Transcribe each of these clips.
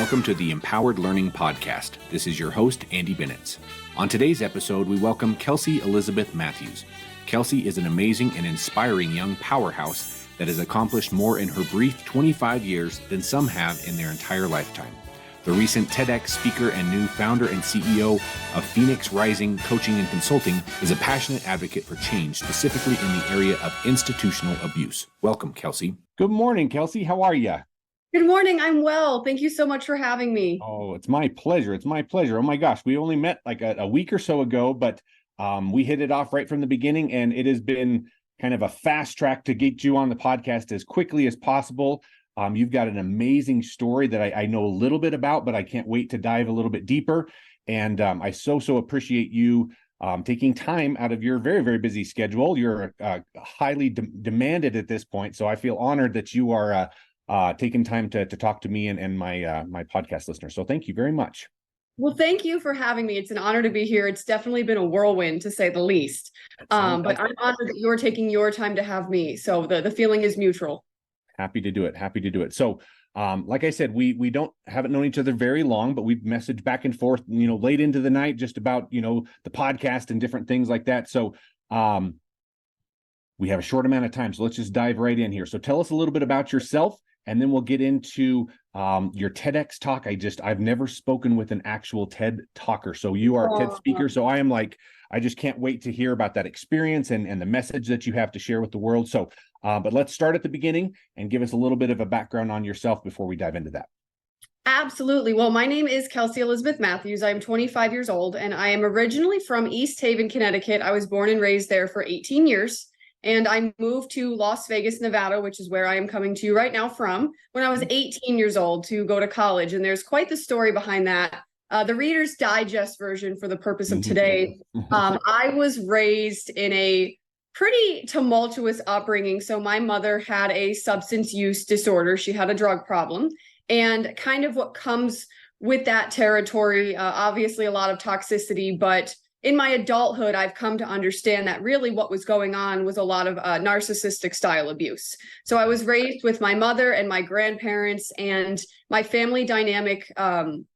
Welcome to the Empowered Learning Podcast. This is your host, Andy Bennett. On today's episode, we welcome Kelsey Elizabeth Matthews. Kelsey is an amazing and inspiring young powerhouse that has accomplished more in her brief 25 years than some have in their entire lifetime. The recent TEDx speaker and new founder and CEO of Phoenix Rising Coaching and Consulting is a passionate advocate for change, specifically in the area of institutional abuse. Welcome, Kelsey. Good morning, Kelsey. How are you? Good morning. I'm well. Thank you so much for having me. Oh, it's my pleasure. It's my pleasure. Oh my gosh, we only met like a week or so ago, but we hit it off right from the beginning, and it has been kind of a fast track to get you on the podcast as quickly as possible. You've got an amazing story that I know a little bit about, but I can't wait to dive a little bit deeper. And I so appreciate you taking time out of your very, very busy schedule. You're highly demanded at this point, so I feel honored that you are taking time to talk to me and my podcast listeners. So thank you very much. Well, thank you for having me. It's an honor to be here. It's definitely been a whirlwind, to say the least. But I'm honored that you're taking your time to have me. So the feeling is mutual. Happy to do it. Happy to do it. So like I said, we haven't known each other very long, but we've messaged back and forth, late into the night, just about, the podcast and different things like that. So we have a short amount of time, so let's just dive right in here. So tell us a little bit about yourself, and then we'll get into your TEDx talk. I've never spoken with an actual TED talker. So you are a TED speaker. So I just can't wait to hear about that experience and the message that you have to share with the world. So, but let's start at the beginning and give us a little bit of a background on yourself before we dive into that. Absolutely. Well, my name is Kelsey Elizabeth Matthews. I'm 25 years old, and I am originally from East Haven, Connecticut. I was born and raised there for 18 years. And I moved to Las Vegas, Nevada, which is where I am coming to you right now from, when I was 18 years old to go to college. And there's quite the story behind that. The Reader's Digest version for the purpose of today. I was raised in a pretty tumultuous upbringing. So my mother had a substance use disorder. She had a drug problem. And kind of what comes with that territory, obviously a lot of toxicity, but in my adulthood, I've come to understand that really what was going on was a lot of narcissistic style abuse. So I was raised with my mother and my grandparents, and my family dynamic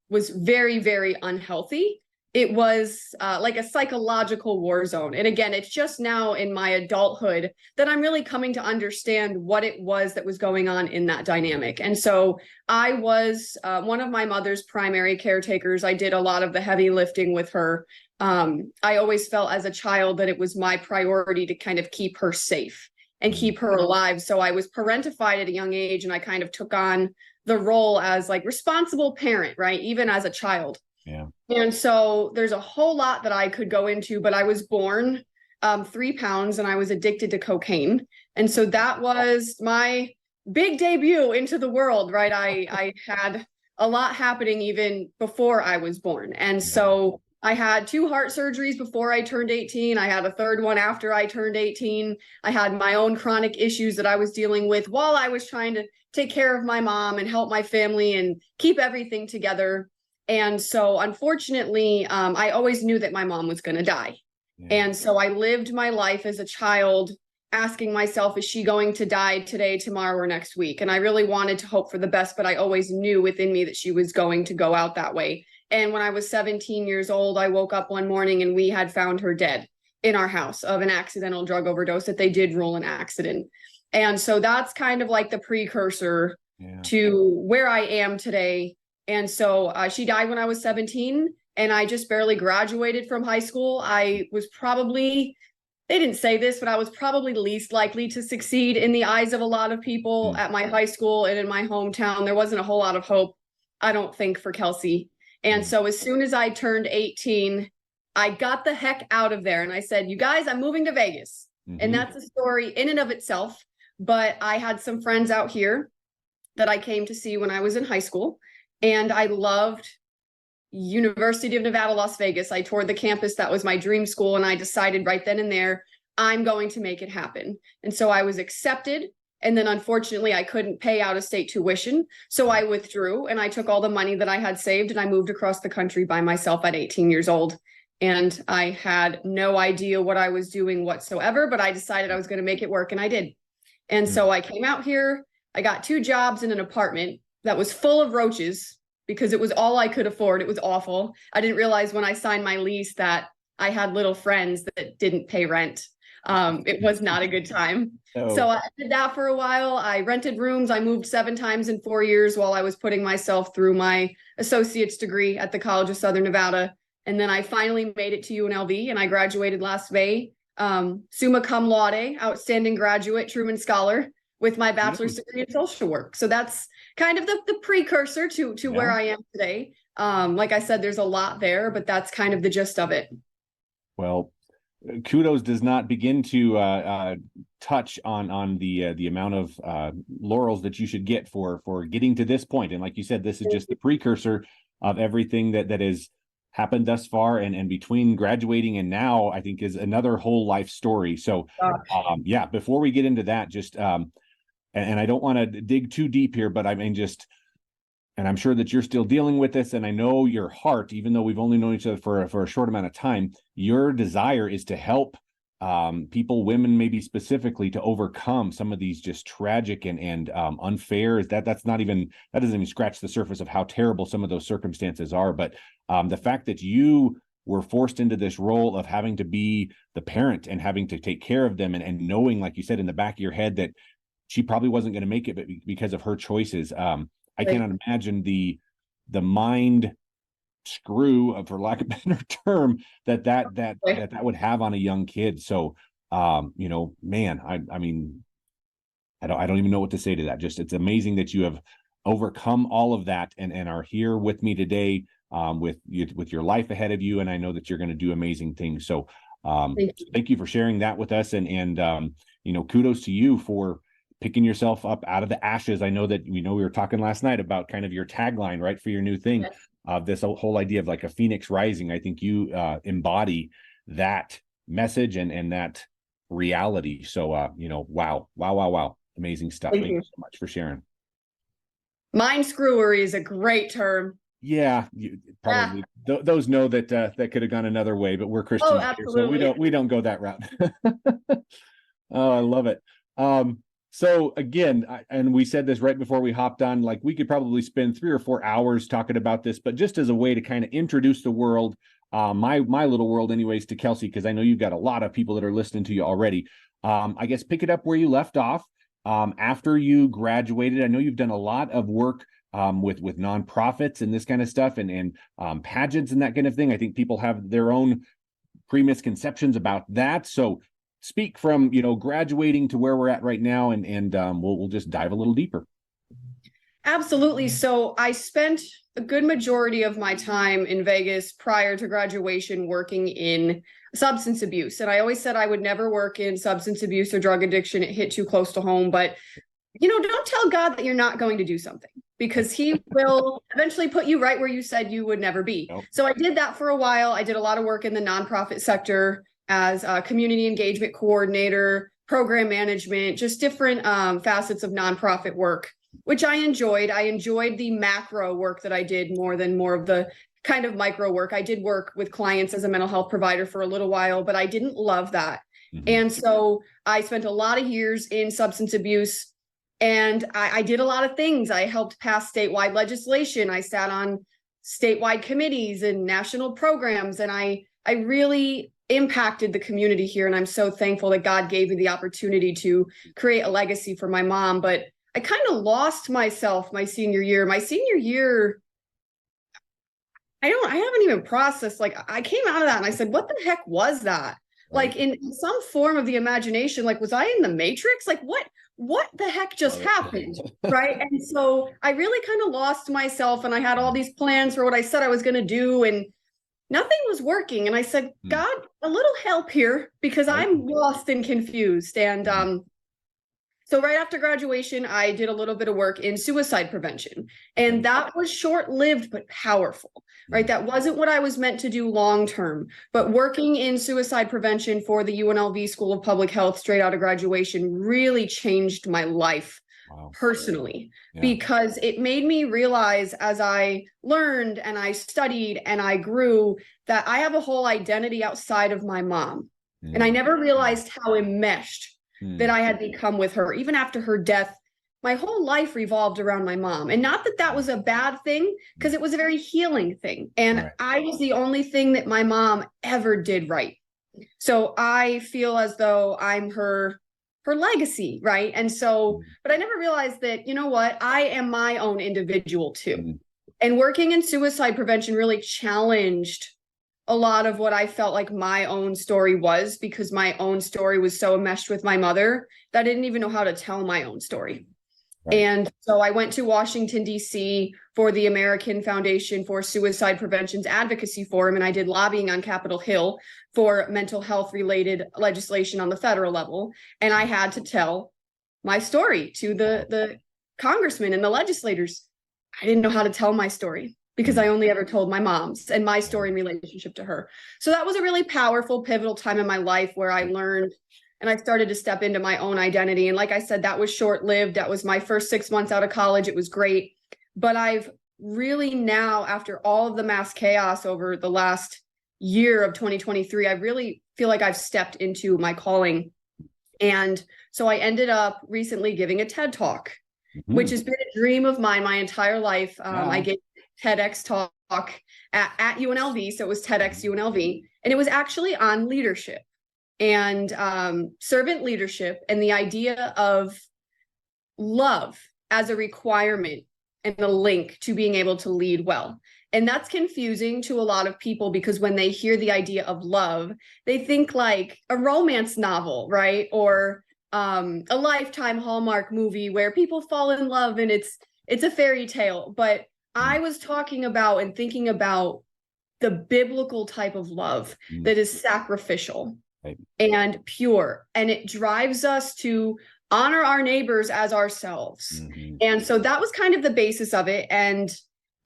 was very, very unhealthy. It was like a psychological war zone. And again, it's just now in my adulthood that I'm really coming to understand what it was that was going on in that dynamic. And so I was one of my mother's primary caretakers. I did a lot of the heavy lifting with her. I always felt as a child that it was my priority to kind of keep her safe and keep her alive. So I was parentified at a young age, and I kind of took on the role as like responsible parent, right? Even as a child. Yeah. And so there's a whole lot that I could go into, but I was born 3 pounds, and I was addicted to cocaine. And so that was my big debut into the world, right? I had a lot happening even before I was born. And so I had 2 heart surgeries before I turned 18. I had a third one after I turned 18. I had my own chronic issues that I was dealing with while I was trying to take care of my mom and help my family and keep everything together. And so unfortunately, I always knew that my mom was going to die. Yeah. And so I lived my life as a child asking myself, is she going to die today, tomorrow, or next week? And I really wanted to hope for the best, but I always knew within me that she was going to go out that way. And when I was 17 years old, I woke up one morning and we had found her dead in our house of an accidental drug overdose that they did rule an accident. And so that's kind of like the precursor to where I am today. And so she died when I was 17, and I just barely graduated from high school. I was probably, they didn't say this, but I was probably least likely to succeed in the eyes of a lot of people at my high school and in my hometown. There wasn't a whole lot of hope, I don't think, for Kelsey. And so as soon as I turned 18, I got the heck out of there. And I said, you guys, I'm moving to Vegas. And that's a story in and of itself. But I had some friends out here that I came to see when I was in high school. And I loved University of Nevada, Las Vegas. I toured the campus. That was my dream school. And I decided right then and there, I'm going to make it happen. And so I was accepted. And then unfortunately, I couldn't pay out of state tuition. So I withdrew, and I took all the money that I had saved, and I moved across the country by myself at 18 years old. And I had no idea what I was doing whatsoever, but I decided I was going to make it work, and I did. And so I came out here. I got 2 jobs in an apartment that was full of roaches because it was all I could afford. It was awful. I didn't realize when I signed my lease that I had little friends that didn't pay rent. It was not a good time. Oh. So I did that for a while. I rented rooms. I moved 7 times in 4 years while I was putting myself through my associate's degree at the College of Southern Nevada. And then I finally made it to UNLV and I graduated last May, summa cum laude, outstanding graduate, Truman Scholar, with my bachelor's degree in social work. So that's kind of the precursor to where I am today. Like I said, there's a lot there, but that's kind of the gist of it. Well, kudos does not begin to touch on the amount of laurels that you should get for getting to this point. And like you said, this is just the precursor of everything that has happened thus far, and between graduating and now, I think is another whole life story. So yeah, before we get into that, just and I don't want to dig too deep here, but I mean, just, and I'm sure that you're still dealing with this, and I know your heart, even though we've only known each other for a short amount of time, your desire is to help people, women maybe specifically, to overcome some of these just tragic and unfair. That doesn't even scratch the surface of how terrible some of those circumstances are. But the fact that you were forced into this role of having to be the parent and having to take care of them, and knowing, like you said, in the back of your head that she probably wasn't going to make it, but because of her choices, I cannot imagine the mind screw, for lack of a better term, that would have on a young kid. So, man, I mean, I don't even know what to say to that. Just, it's amazing that you have overcome all of that and are here with me today, with your life ahead of you. And I know that you're going to do amazing things. So, thank you for sharing that with us. And kudos to you for picking yourself up out of the ashes. I know that, we were talking last night about kind of your tagline, right, for your new thing, this whole idea of like a phoenix rising. I think you embody that message and that reality. So, wow. Amazing stuff. Thank you so much for sharing. Mind screwery is a great term. Yeah, probably those know that that could have gone another way, but we're Christians here, so we don't go that route. Oh, I love it. So again, and we said this right before we hopped on, like we could probably spend 3 or 4 hours talking about this, but just as a way to kind of introduce the world, my little world anyways, to Kelsey, because I know you've got a lot of people that are listening to you already. I guess pick it up where you left off. After you graduated, I know you've done a lot of work with nonprofits and this kind of stuff, and pageants and that kind of thing. I think people have their own premisconceptions about that. So speak from, graduating to where we're at right now, and we'll just dive a little deeper. Absolutely. So I spent a good majority of my time in Vegas prior to graduation working in substance abuse. And I always said I would never work in substance abuse or drug addiction. It hit too close to home. But, don't tell God that you're not going to do something, because he will eventually put you right where you said you would never be. Nope. So I did that for a while. I did a lot of work in the nonprofit sector as a community engagement coordinator, program management, just different facets of nonprofit work, which I enjoyed. I enjoyed the macro work that I did more of the kind of micro work. I did work with clients as a mental health provider for a little while, but I didn't love that. Mm-hmm. And so I spent a lot of years in substance abuse, and I did a lot of things. I helped pass statewide legislation. I sat on statewide committees and national programs, and I really impacted the community here. And I'm so thankful that God gave me the opportunity to create a legacy for my mom. But I kind of lost myself my senior year. My senior year, I haven't even processed, like I came out of that and I said, what the heck was that? Like in some form of the imagination, like, was I in the Matrix? Like what the heck just happened? Right. And so I really kind of lost myself, and I had all these plans for what I said I was going to do, and nothing was working. And I said, God, a little help here, because I'm lost and confused. And so right after graduation, I did a little bit of work in suicide prevention, and that was short-lived but powerful, right? That wasn't what I was meant to do long-term, but working in suicide prevention for the UNLV School of Public Health straight out of graduation really changed my life. Wow. Personally, because it made me realize, as I learned and I studied and I grew, that I have a whole identity outside of my mom. And I never realized how enmeshed that I had become with her. Even after her death, my whole life revolved around my mom. And not that that was a bad thing, because it was a very healing thing. And I was the only thing that my mom ever did right. So I feel as though I'm her legacy, right? And so, but I never realized that, you know what, I am my own individual too. And working in suicide prevention really challenged a lot of what I felt like my own story was, because my own story was so enmeshed with my mother that I didn't even know how to tell my own story. And so I went to Washington, D.C. for the American Foundation for Suicide Prevention's Advocacy Forum, and I did lobbying on Capitol Hill for mental health related legislation on the federal level. And I had to tell my story to the congressmen and the legislators. I didn't know how to tell my story because I only ever told my mom's and my story in relationship to her. So that was a really powerful, pivotal time in my life where I learned and I started to step into my own identity. And like I said, that was short-lived. That was my first 6 months out of college. It was great. But I've really now, after all of the mass chaos over the last year of 2023, I really feel like I've stepped into my calling. And so I ended up recently giving a TED Talk, which has been a dream of mine my entire life. I gave TEDx talk at UNLV. So it was TEDx UNLV. And it was actually on leadership and servant leadership and the idea of love as a requirement and a link to being able to lead well. And that's confusing to a lot of people because when they hear the idea of love, they think like a romance novel, right? Or a Lifetime Hallmark movie where people fall in love and it's a fairy tale. But I was talking about and thinking about the biblical type of love that is sacrificial and pure, and it drives us to honor our neighbors as ourselves. And so that was kind of the basis of it. And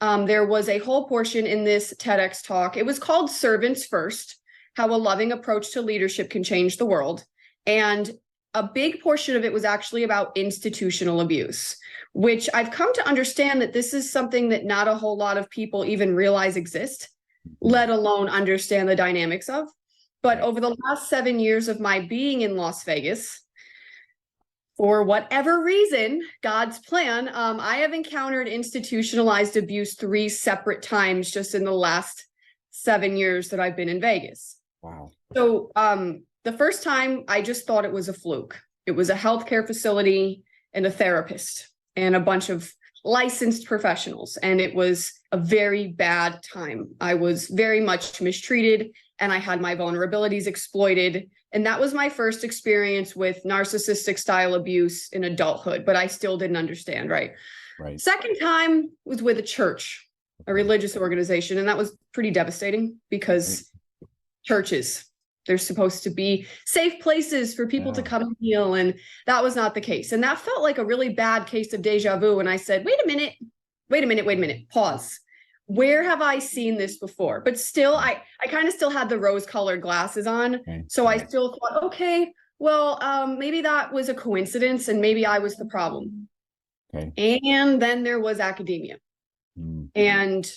there was a whole portion in this TEDx talk. It was called Servants First, How a Loving Approach to Leadership Can Change the World. And a big portion of it was actually about institutional abuse, which I've come to understand that this is something that not a whole lot of people even realize exist, let alone understand the dynamics of. But over the last 7 years of my being in Las Vegas, for whatever reason, God's plan, I have encountered institutionalized abuse 3 separate times just in the last 7 years that I've been in Vegas. Wow. So the first time I just thought it was a fluke. It was a healthcare facility and a therapist and a bunch of licensed professionals. And it was a very bad time. I was very much mistreated and I had my vulnerabilities exploited. And that was my first experience with narcissistic style abuse in adulthood, but I still didn't understand, right? Second time was with a church, a religious organization. And that was pretty devastating because churches, they're supposed to be safe places for people to come and heal. And that was not the case. And that felt like a really bad case of deja vu. And I said, wait a minute, pause. Where have I seen this before? But still, I kind of still had the rose-colored glasses on. So I still thought, okay, well, maybe that was a coincidence and maybe I was the problem. And then there was academia. And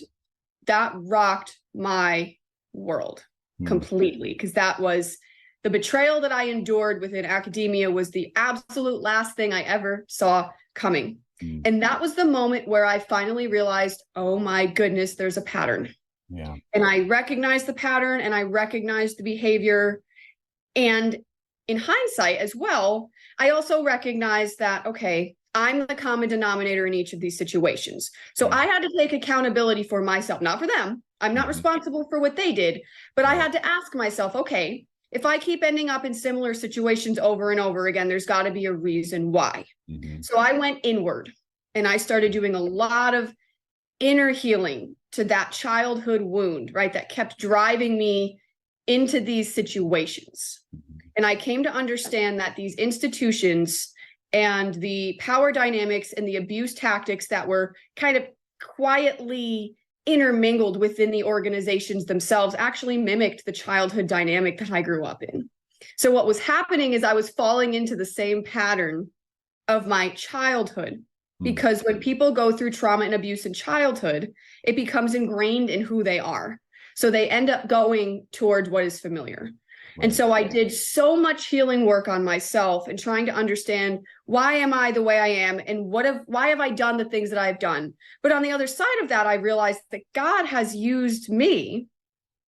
that rocked my world completely, because that was the betrayal that I endured within academia was the absolute last thing I ever saw coming. And that was the moment where I finally realized, oh my goodness, there's a pattern. And I recognized the pattern and I recognized the behavior. And in hindsight as well, I also recognized that, okay, I'm the common denominator in each of these situations. So I had to take accountability for myself, not for them. I'm not responsible for what they did, but I had to ask myself, okay, if I keep ending up in similar situations over and over again, there's got to be a reason why. So I went inward and I started doing a lot of inner healing to that childhood wound, right? That kept driving me into these situations. And I came to understand that these institutions and the power dynamics and the abuse tactics that were kind of quietly intermingled within the organizations themselves actually mimicked the childhood dynamic that I grew up in. So what was happening is I was falling into the same pattern of my childhood, because when people go through trauma and abuse in childhood, it becomes ingrained in who they are. So they end up going towards what is familiar. And so I did so much healing work on myself and trying to understand, why am I the way I am? And why have I done the things that I've done? But on the other side of that, I realized that God has used me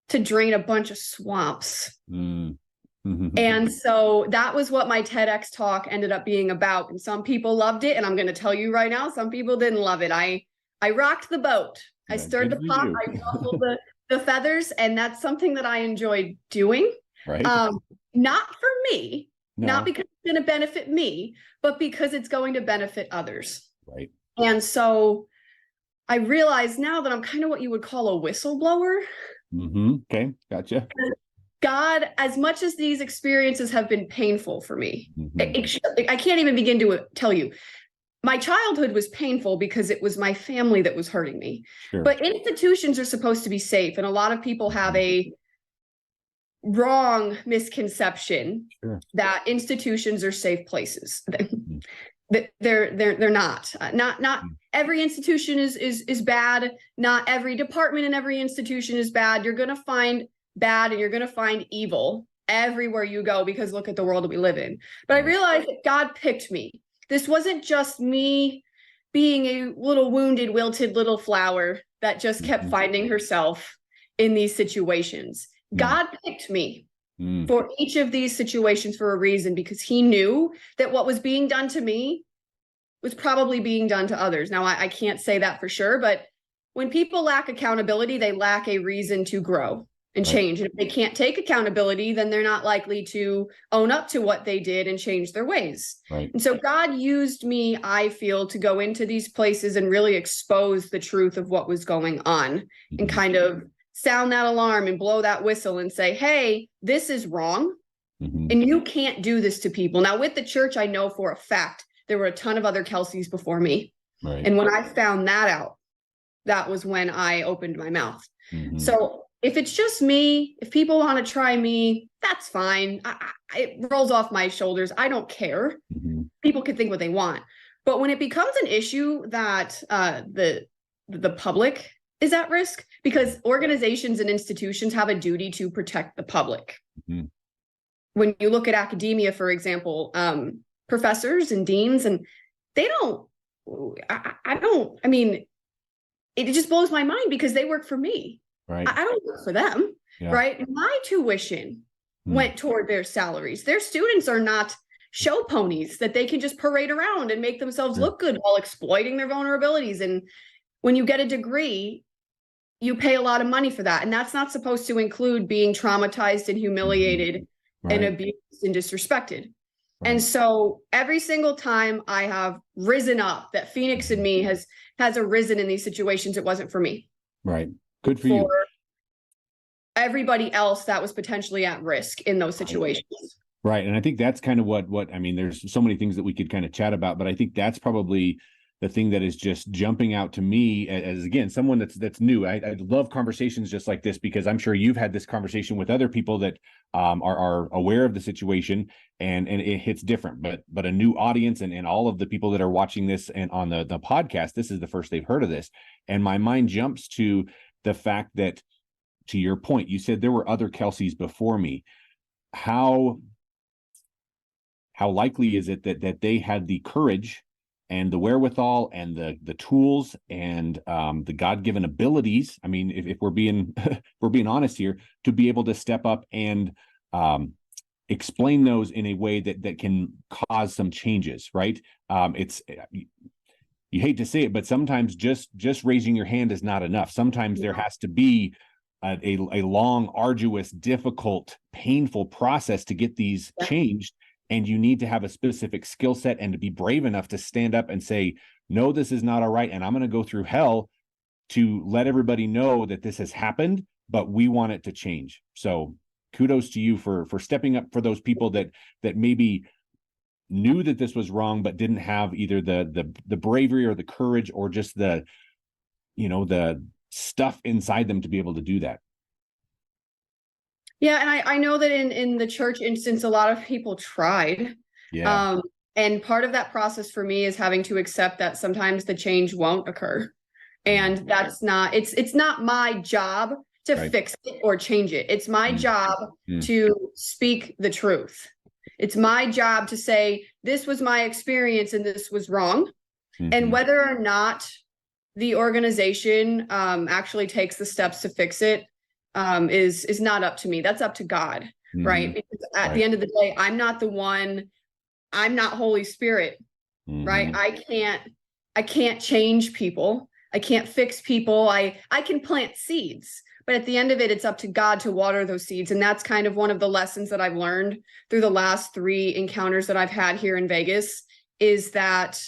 to drain a bunch of swamps. And so that was what my TEDx talk ended up being about. And some people loved it. And I'm going to tell you right now, some people didn't love it. I rocked the boat. I stirred the pot. I ruffled the feathers. And that's something that I enjoyed doing. Right. Not for me, not because it's going to benefit me, but because it's going to benefit others. Right. And so I realize now that I'm kind of what you would call a whistleblower. Okay. Gotcha. God, as much as these experiences have been painful for me, I can't even begin to tell you. My childhood was painful because it was my family that was hurting me. Sure. But institutions are supposed to be safe. And a lot of people have a wrong misconception that institutions are safe places. They're not. Not every institution is bad. Not every department in every institution is bad. You're going to find bad and you're going to find evil everywhere you go, because look at the world that we live in. But I realized that God picked me. This wasn't just me being a little wounded, wilted little flower that just kept finding herself in these situations. God picked me for each of these situations for a reason, because he knew that what was being done to me was probably being done to others. Now, I can't say that for sure, but when people lack accountability, they lack a reason to grow and change. And if they can't take accountability, then they're not likely to own up to what they did and change their ways. And so God used me, I feel, to go into these places and really expose the truth of what was going on and kind of sound that alarm and blow that whistle and say, hey, this is wrong. And you can't do this to people. Now, with the church, I know for a fact there were a ton of other Kelseys before me. And when I found that out, that was when I opened my mouth. So if it's just me, if people want to try me, that's fine. It rolls off my shoulders. I don't care. People can think what they want. But when it becomes an issue that the public is at risk, because organizations and institutions have a duty to protect the public. When you look at academia, for example, professors and deans, and they don't, I mean, it just blows my mind because they work for me. I don't work for them, right? My tuition went toward their salaries. Their students are not show ponies that they can just parade around and make themselves look good while exploiting their vulnerabilities. And when you get a degree, you pay a lot of money for that. And that's not supposed to include being traumatized and humiliated and abused and disrespected. And so every single time I have risen up, that Phoenix in me has arisen in these situations, it wasn't for me. Good for you. Everybody else that was potentially at risk in those situations. And I think that's kind of what I mean, there's so many things that we could kind of chat about, but I think that's probably the thing that is just jumping out to me as again, someone that's new. I love conversations just like this, because I'm sure you've had this conversation with other people that are aware of the situation, and it hits different, but a new audience and all of the people that are watching this and on the podcast, this is the first they've heard of this. And my mind jumps to the fact that, to your point, you said there were other Kelseys before me. How likely is it that they had the courage and the wherewithal and the tools and the God-given abilities? I mean, if we're being honest here, to be able to step up and explain those in a way that can cause some changes, right? It's you hate to say it, but sometimes just raising your hand is not enough. Sometimes there has to be a long, arduous, difficult, painful process to get these changed. And you need to have a specific skill set and to be brave enough to stand up and say, no, this is not all right. And I'm going to go through hell to let everybody know that this has happened, but we want it to change. So kudos to you for stepping up for those people that maybe knew that this was wrong, but didn't have either the bravery or the courage or just the stuff inside them to be able to do that. Yeah, and I know that in the church instance, a lot of people tried. And part of that process for me is having to accept that sometimes the change won't occur. And that's not, it's not my job to fix it or change it. It's my job to speak the truth. It's my job to say, this was my experience and this was wrong. And whether or not the organization actually takes the steps to fix it is not up to me. That's up to God, right? Because at the end of the day, I'm not the one, I'm not Holy Spirit, right? I can't change people. I can't fix people. I can plant seeds, but at the end of it, it's up to God to water those seeds. And that's kind of one of the lessons that I've learned through the last 3 encounters that I've had here in Vegas, is that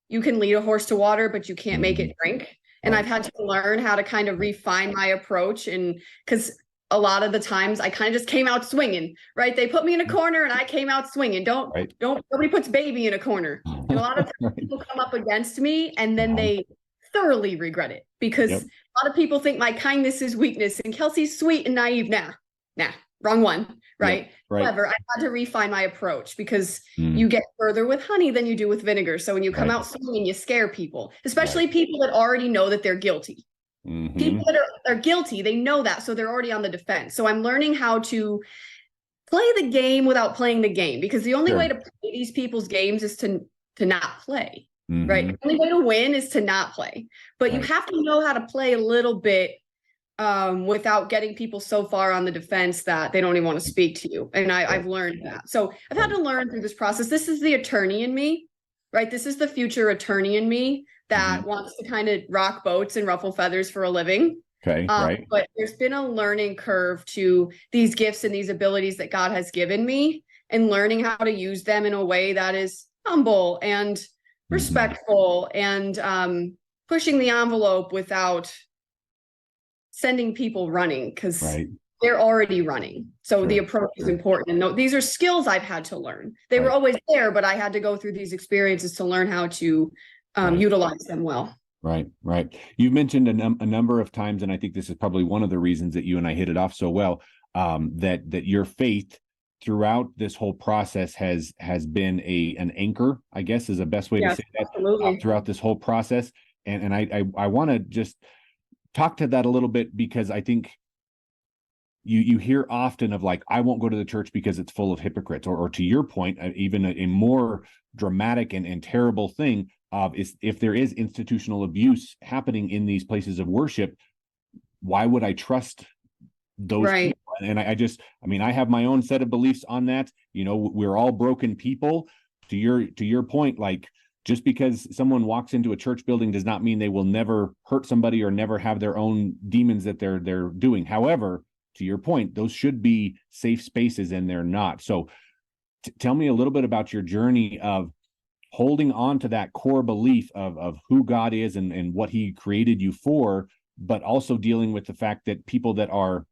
you can lead a horse to water, but you can't make it drink. And I've had to learn how to kind of refine my approach. And because a lot of the times I kind of just came out swinging, right? They put me in a corner and I came out swinging. Nobody puts baby in a corner. And a lot of times people come up against me and then they thoroughly regret it, because a lot of people think my kindness is weakness and Kelsey's sweet and naive. Nah, wrong one, right? However, I had to refine my approach, because you get further with honey than you do with vinegar. So when you come out swinging, you scare people, especially people that already know that they're guilty. People that are guilty, they know that, so they're already on the defense. So I'm learning how to play the game without playing the game, because the only way to play these people's games is to not play. Right. The only way to win is to not play. But you have to know how to play a little bit without getting people so far on the defense that they don't even want to speak to you. And I've learned that. So I've had to learn through this process. This is the attorney in me, right? This is the future attorney in me that wants to kind of rock boats and ruffle feathers for a living. But there's been a learning curve to these gifts and these abilities that God has given me, and learning how to use them in a way that is humble and respectful and pushing the envelope without sending people running, because they're already running. So the approach is important. And these are skills I've had to learn. They were always there, but I had to go through these experiences to learn how to utilize them well. Right. You've mentioned a number of times, and I think this is probably one of the reasons that you and I hit it off so well, that your faith throughout this whole process has been an anchor, I guess is the best way to say that, throughout this whole process. And I want to just talk to that a little bit, because I think you hear often of like, I won't go to the church because it's full of hypocrites, or to your point, even a more dramatic and terrible thing is if there is institutional abuse happening in these places of worship, why would I trust those people? And I have my own set of beliefs on that. We're all broken people. To your point, like, just because someone walks into a church building does not mean they will never hurt somebody or never have their own demons that they're doing. However, to your point, those should be safe spaces, and they're not. So tell me a little bit about your journey of holding on to that core belief of who God is and what he created you for, but also dealing with the fact that people that are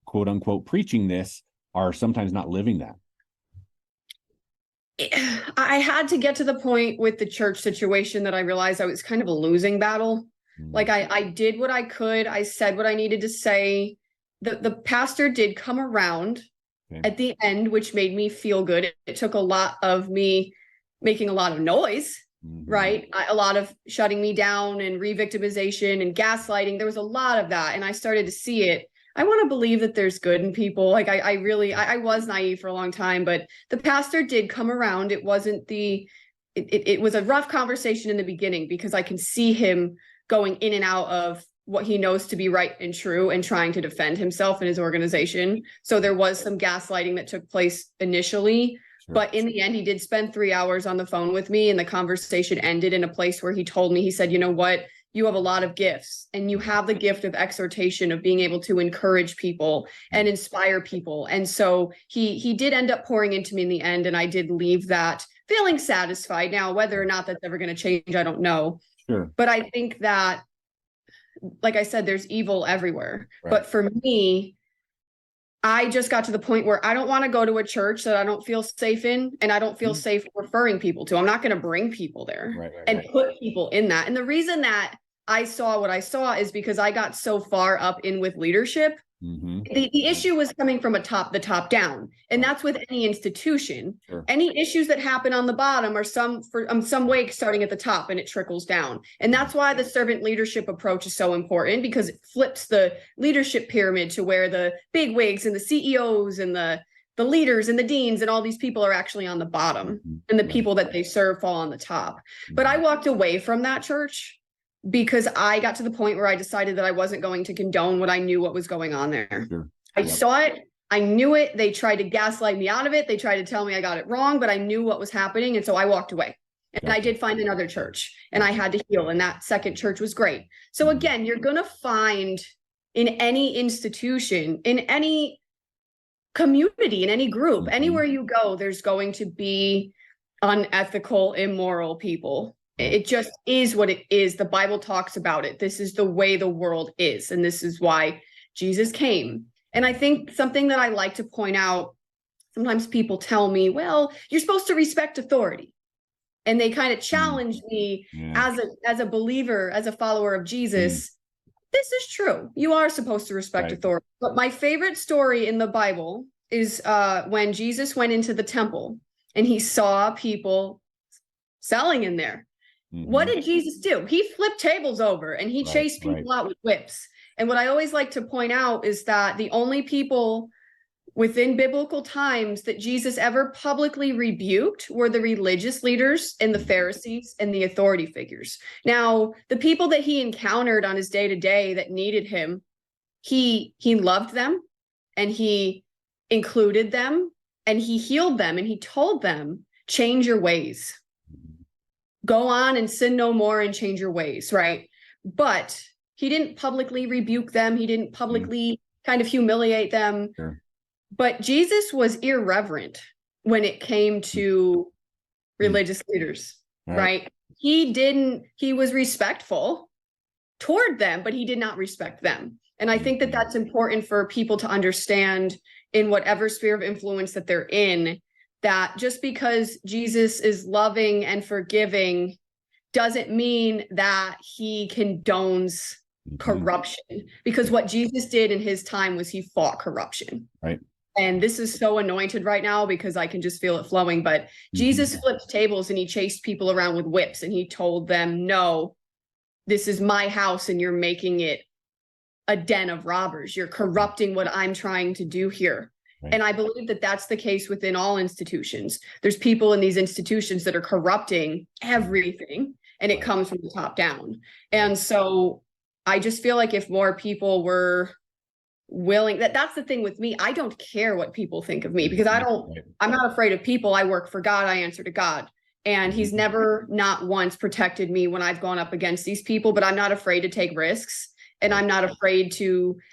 quote unquote preaching this are sometimes not living that. I had to get to the point with the church situation that I realized I was kind of a losing battle. Like I did what I could. I said what I needed to say. The pastor did come around at the end, which made me feel good. It took a lot of me making a lot of noise, right? A lot of shutting me down and re-victimization and gaslighting. There was a lot of that. And I started to see it. I want to believe that there's good in people. Like I was naive for a long time, but the pastor did come around. It wasn't it was a rough conversation in the beginning, because I can see him going in and out of what he knows to be right and true and trying to defend himself and his organization. So there was some gaslighting that took place initially, but in the end, he did spend 3 hours on the phone with me, and the conversation ended in a place where he told me, he said, you know what? You have a lot of gifts, and you have the gift of exhortation, of being able to encourage people and inspire people. And so he did end up pouring into me in the end, and I did leave that feeling satisfied. Now, whether or not that's ever going to change, I don't know. But I think that, like I said, there's evil everywhere. But for me, I just got to the point where I don't want to go to a church that I don't feel safe in, and I don't feel safe referring people to. I'm not going to bring people there and put people in that. And the reason that I saw what I saw is because I got so far up in with leadership The issue was coming from the top down, and that's with any institution. Sure. Any issues that happen on the bottom are some way starting at the top, and it trickles down. And that's why the servant leadership approach is so important, because it flips the leadership pyramid to where the big wigs and the CEOs and the leaders and the deans and all these people are actually on the bottom, and the people that they serve fall on the top. But I walked away from that church because I got to the point where I decided that I wasn't going to condone what I knew what was going on there. Sure. I saw it. I knew it. They tried to gaslight me out of it. They tried to tell me I got it wrong, but I knew what was happening. And so I walked away. And I did find another church, and I had to heal. And that second church was great. So again, you're going to find in any institution, in any community, in any group, anywhere you go, there's going to be unethical, immoral people. It just is what it is. The Bible talks about it. This is the way the world is. And this is why Jesus came. And I think something that I like to point out, sometimes people tell me, well, you're supposed to respect authority. And they kind of challenge me as a believer, as a follower of Jesus. This is true. You are supposed to respect authority. But my favorite story in the Bible is when Jesus went into the temple and he saw people selling in there. What did Jesus do? He flipped tables over and he chased people out with whips. And what I always like to point out is that the only people within biblical times that Jesus ever publicly rebuked were the religious leaders and the Pharisees and the authority figures. Now, the people that he encountered on his day-to-day that needed him, he loved them, and he included them, and he healed them, and he told them, change your ways. Go on and sin no more and change your ways, right? But he didn't publicly rebuke them. He didn't publicly kind of humiliate them. Sure. But Jesus was irreverent when it came to religious leaders, right? He was respectful toward them, but he did not respect them. And I think that that's important for people to understand in whatever sphere of influence that they're in, that just because Jesus is loving and forgiving doesn't mean that he condones corruption, because what Jesus did in his time was he fought corruption. Right. And this is so anointed right now because I can just feel it flowing. But Jesus flipped tables and he chased people around with whips, and he told them, no, this is my house and you're making it a den of robbers. You're corrupting what I'm trying to do here. And I believe that that's the case within all institutions. There's people in these institutions that are corrupting everything, and it comes from the top down. And so I just feel like if more people were willing, that's the thing with me. I don't care what people think of me, because I'm not afraid of people. I work for God. I answer to God. And he's never, not once, protected me when I've gone up against these people, but I'm not afraid to take risks. And I'm not afraid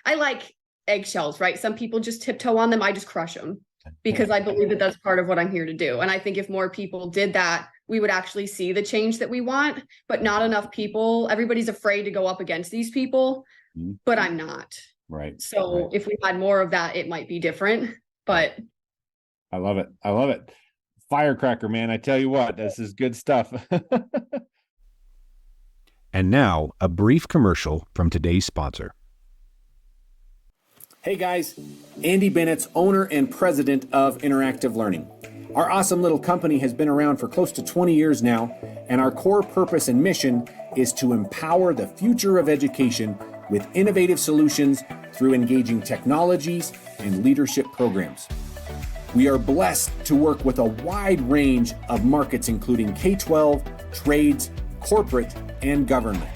I like eggshells, right? Some people just tiptoe on them. I just crush them because I believe that that's part of what I'm here to do. And I think if more people did that, we would actually see the change that we want, but not enough people. Everybody's afraid to go up against these people, but I'm not. Right. So if we had more of that, it might be different, but. I love it. I love it. Firecracker, man. I tell you what, this is good stuff. And now a brief commercial from today's sponsor. Hey guys, Andy Bennett's owner and president of Interactive Learning. Our awesome little company has been around for close to 20 years now, and our core purpose and mission is to empower the future of education with innovative solutions through engaging technologies and leadership programs. We are blessed to work with a wide range of markets, including K-12, trades, corporate, and government.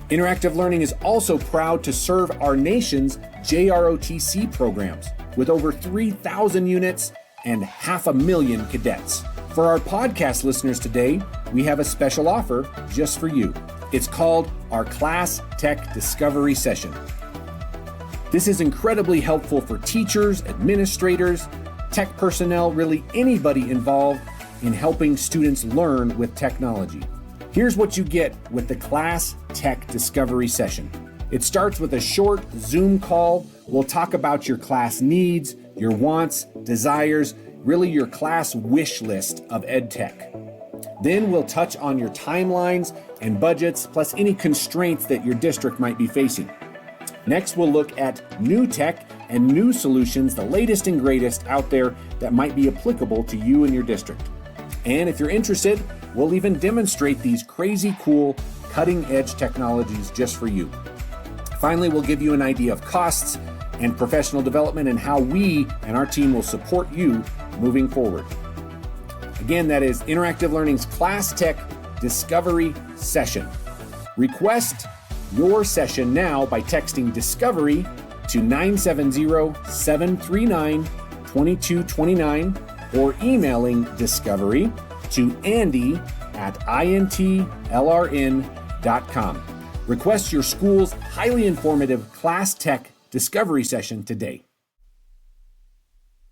Interactive Learning is also proud to serve our nation's JROTC programs with over 3,000 units and 500,000 cadets. For our podcast listeners today, we have a special offer just for you. It's called our Class Tech Discovery Session. This is incredibly helpful for teachers, administrators, tech personnel, really anybody involved in helping students learn with technology. Here's what you get with the Class Tech Discovery Session. It starts with a short Zoom call. We'll talk about your class needs, your wants, desires, really your class wish list of ed tech. Then we'll touch on your timelines and budgets, plus any constraints that your district might be facing. Next, we'll look at new tech and new solutions, the latest and greatest out there that might be applicable to you and your district. And if you're interested, we'll even demonstrate these crazy cool, cutting-edge technologies just for you. Finally, we'll give you an idea of costs and professional development and how we and our team will support you moving forward. Again, that is Interactive Learning's Class Tech Discovery Session. Request your session now by texting Discovery to 970-739-2229 or emailing Discovery to andy@intlrn.com. Request your school's highly informative Class Tech Discovery Session today.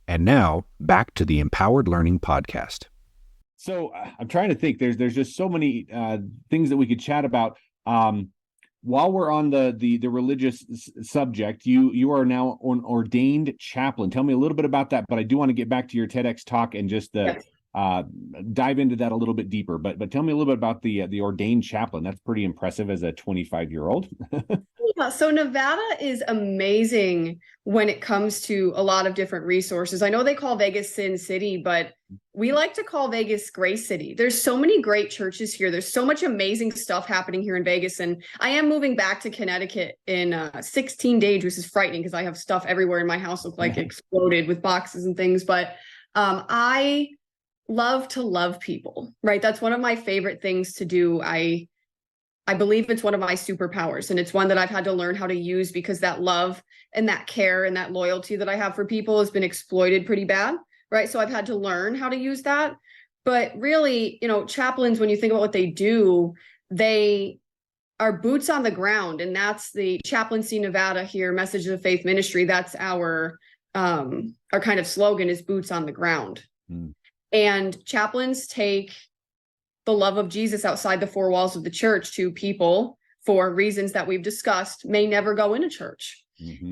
And now, back to the Empowered Learning Podcast. So I'm trying to think. There's just so many things that we could chat about. While we're on the religious subject, you are now an ordained chaplain. Tell me a little bit about that. But I do want to get back to your TEDx talk and just dive into that a little bit deeper. But tell me a little bit about the ordained chaplain. That's pretty impressive as a 25-year-old. Yeah, so Nevada is amazing when it comes to a lot of different resources. I know they call Vegas Sin City, but we like to call Vegas Grace City. There's so many great churches here. There's so much amazing stuff happening here in Vegas. And I am moving back to Connecticut in 16 days, which is frightening because I have stuff everywhere in my house look like exploded with boxes and things. But I love to love people, right? That's one of my favorite things to do. I believe it's one of my superpowers, and it's one that I've had to learn how to use because that love and that care and that loyalty that I have for people has been exploited pretty bad, right? So I've had to learn how to use that. But really, chaplains, when you think about what they do, they are boots on the ground, and that's the Chaplaincy Nevada here, Message of Faith Ministry. That's our kind of slogan is boots on the ground. And chaplains take the love of Jesus outside the four walls of the church to people for reasons that we've discussed may never go into church.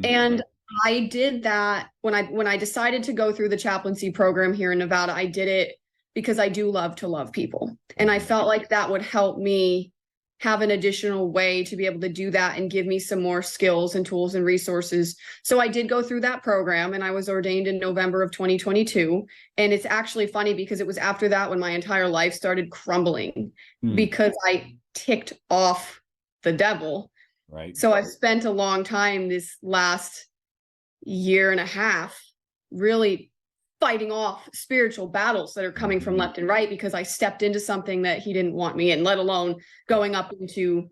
And I did that when I decided to go through the chaplaincy program here in Nevada. I did it because I do love to love people. And I felt like that would help me have an additional way to be able to do that and give me some more skills and tools and resources. So I did go through that program, and I was ordained in November of 2022. And it's actually funny because it was after that when my entire life started crumbling because I ticked off the devil. Right. So I've spent a long time this last year and a half really fighting off spiritual battles that are coming from left and right because I stepped into something that he didn't want me in, let alone going up into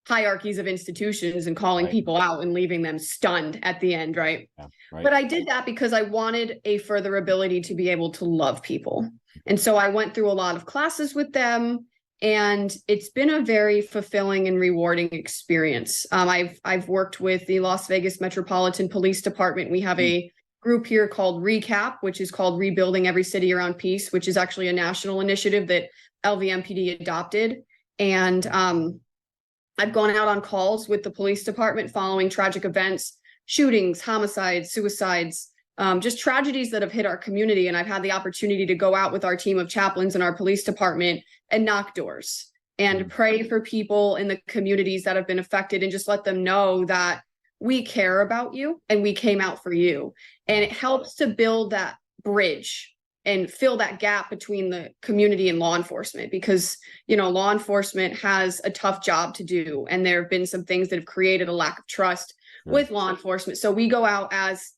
hierarchies of institutions and calling people out and leaving them stunned at the end, right? Yeah, right. But I did that because I wanted a further ability to be able to love people. And so I went through a lot of classes with them, and it's been a very fulfilling and rewarding experience. I've worked with the Las Vegas Metropolitan Police Department. We have a group here called RECAP, which is called Rebuilding Every City Around Peace, which is actually a national initiative that LVMPD adopted. And I've gone out on calls with the police department following tragic events, shootings, homicides, suicides, just tragedies that have hit our community. And I've had the opportunity to go out with our team of chaplains in our police department and knock doors and pray for people in the communities that have been affected and just let them know that we care about you and we came out for you. And it helps to build that bridge and fill that gap between the community and law enforcement because, law enforcement has a tough job to do. And there have been some things that have created a lack of trust with law enforcement. So we go out as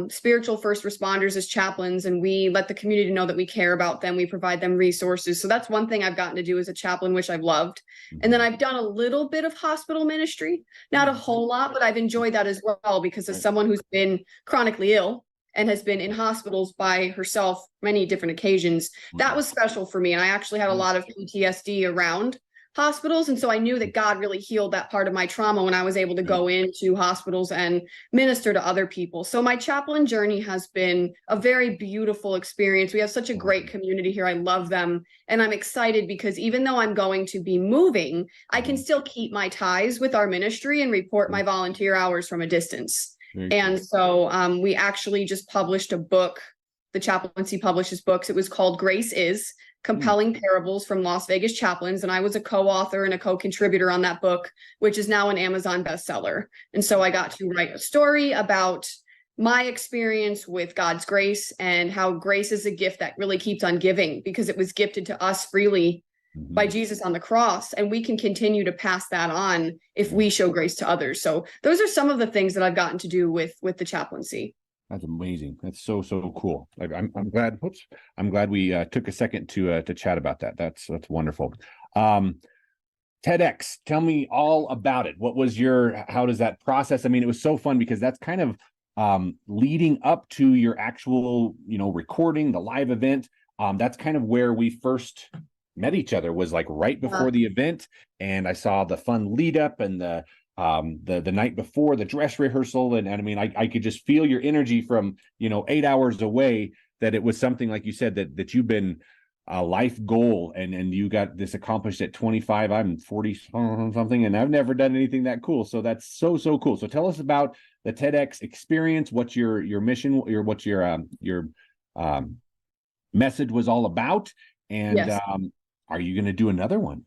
spiritual first responders, as chaplains, and we let the community know that we care about them. We provide them resources. So that's one thing I've gotten to do as a chaplain, which I've loved. And then I've done a little bit of hospital ministry, not a whole lot, but I've enjoyed that as well because as someone who's been chronically ill and has been in hospitals by herself many different occasions, that was special for me. And I actually had a lot of PTSD around hospitals. And so I knew that God really healed that part of my trauma when I was able to go into hospitals and minister to other people. So my chaplain journey has been a very beautiful experience. We have such a great community here. I love them. And I'm excited because even though I'm going to be moving, I can still keep my ties with our ministry and report my volunteer hours from a distance. And so we actually just published a book. The chaplaincy publishes books. It was called Grace Is, Compelling Parables from Las Vegas Chaplains. And I was a co-author and a co-contributor on that book, which is now an Amazon bestseller. And so I got to write a story about my experience with God's grace and how grace is a gift that really keeps on giving because it was gifted to us freely by Jesus on the cross. And we can continue to pass that on if we show grace to others. So those are some of the things that I've gotten to do with the chaplaincy. That's amazing. That's so cool. Like I'm glad. Oops, I'm glad we took a second to chat about that. That's wonderful. TEDx. Tell me all about it. How does that process? I mean, it was so fun because that's kind of leading up to your actual, recording, the live event. That's kind of where we first met each other, was like right before the event, and I saw the fun lead up and the night before, the dress rehearsal, and I mean, I could just feel your energy from 8 hours away, that it was something, like you said, that you've been a life goal, and you got this accomplished at 25. I'm 40 something, and I've never done anything that cool. So that's so cool. So tell us about the TEDx experience. What's your mission? What's your message was all about, and Yes. Are you going to do another one?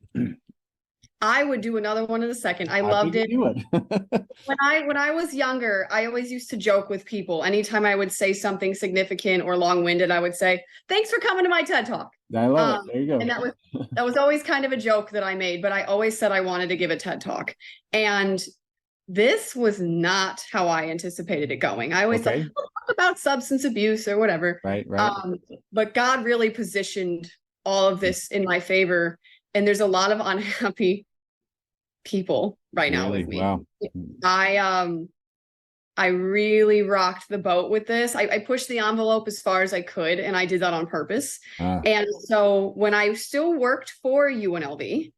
I would do another one in a second. I loved it. Do it. When I was younger, I always used to joke with people. Anytime I would say something significant or long-winded, I would say, "Thanks for coming to my TED Talk." I love it. There you go. And that was always kind of a joke that I made, but I always said I wanted to give a TED Talk. And this was not how I anticipated it going. I always thought, "Oh, talk about substance abuse or whatever." Right. But God really positioned all of this in my favor. And there's a lot of unhappy people right now with me. Wow. I really rocked the boat with this. I pushed the envelope as far as I could, and I did that on purpose. And so when I still worked for UNLV,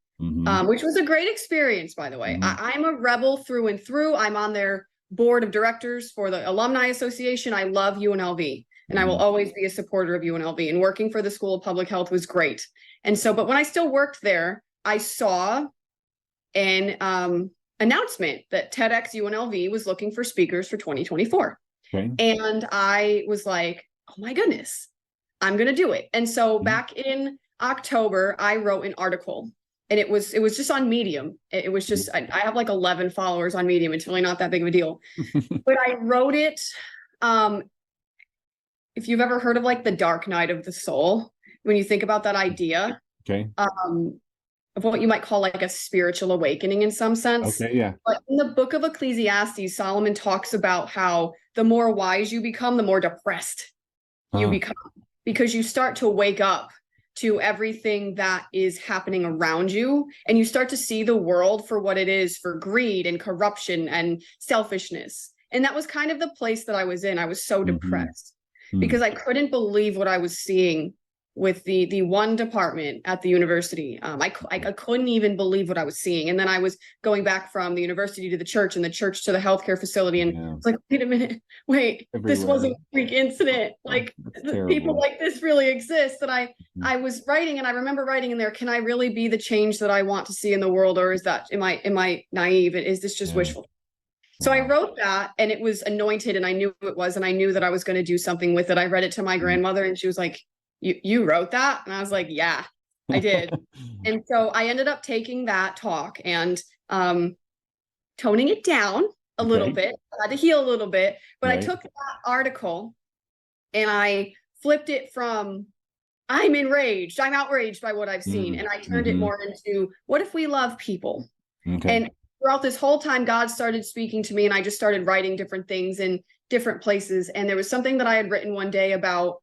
which was a great experience, by the way, I'm a rebel through and through. I'm on their board of directors for the Alumni Association. I love UNLV, and I will always be a supporter of UNLV. And working for the School of Public Health was great. And so, but when I still worked there, I saw an announcement that TEDx UNLV was looking for speakers for 2024. Okay. And I was like, oh my goodness, I'm going to do it. And so back in October, I wrote an article, and it was just on Medium. It was just, I have like 11 followers on Medium. It's really not that big of a deal, but I wrote it. If you've ever heard of like the dark night of the soul, when you think about that idea, of what you might call like a spiritual awakening in some sense. Okay, yeah. But in the book of Ecclesiastes, Solomon talks about how the more wise you become, the more depressed you become, because you start to wake up to everything that is happening around you, and you start to see the world for what it is, for greed and corruption and selfishness. And that was kind of the place that I was in. I was so depressed because I couldn't believe what I was seeing with the one department at the university. I couldn't even believe what I was seeing. And then I was going back from the university to the church, and the church to the healthcare facility. And it's like, wait a minute, this wasn't a freak incident. Like people like this really exist. And I was writing, and I remember writing in there, can I really be the change that I want to see in the world? Or is that, am I naive? Is this just wishful? So I wrote that, and it was anointed, and I knew it was, and I knew that I was going to do something with it. I read it to my grandmother, and she was like, You wrote that? And I was like, yeah, I did. And so I ended up taking that talk and toning it down a little bit. I had to heal a little bit, but I took that article and I flipped it from I'm enraged, I'm outraged by what I've seen. And I turned it more into, what if we love people? And throughout this whole time, God started speaking to me, and I just started writing different things in different places. And there was something that I had written one day about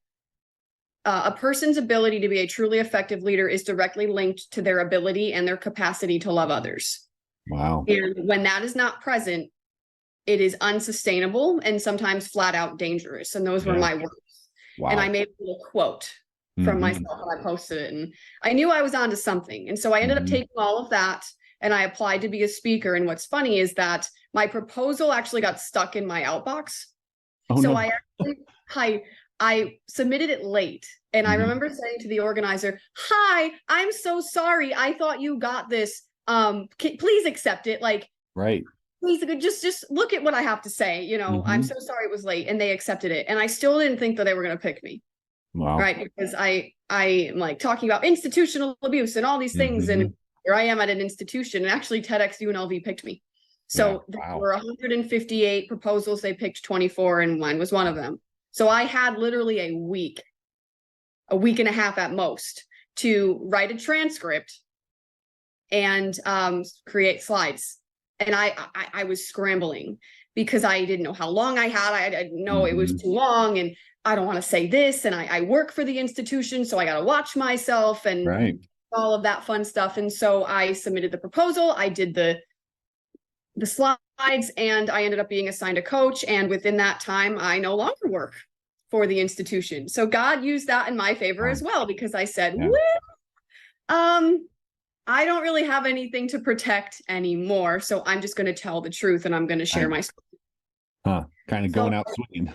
a person's ability to be a truly effective leader is directly linked to their ability and their capacity to love others. Wow. And when that is not present, it is unsustainable and sometimes flat out dangerous. And those were my words. Wow. And I made a little quote from myself, and I posted it, and I knew I was onto something. And so I ended up taking all of that, and I applied to be a speaker. And what's funny is that my proposal actually got stuck in my outbox. So I submitted it late, and I remember saying to the organizer, "Hi, I'm so sorry. I thought you got this. Please accept it. Like, please just look at what I have to say. I'm so sorry it was late." And they accepted it, and I still didn't think that they were going to pick me. Wow. right? Because I am like talking about institutional abuse and all these things. And here I am at an institution, and actually TEDx UNLV picked me. So Yeah, there were 158 proposals. They picked 24 and mine was one of them. So I had literally a week and a half at most to write a transcript and create slides. And I was scrambling because I didn't know how long I had. I didn't know it was too long, and I don't want to say this. And I work for the institution, so I got to watch myself and all of that fun stuff. And so I submitted the proposal. I did the slides, and I ended up being assigned a coach. And within that time, I no longer work for the institution. So God used that in my favor as well, because I said, I don't really have anything to protect anymore. So I'm just going to tell the truth, and I'm going to share my story. Kind of going out swinging.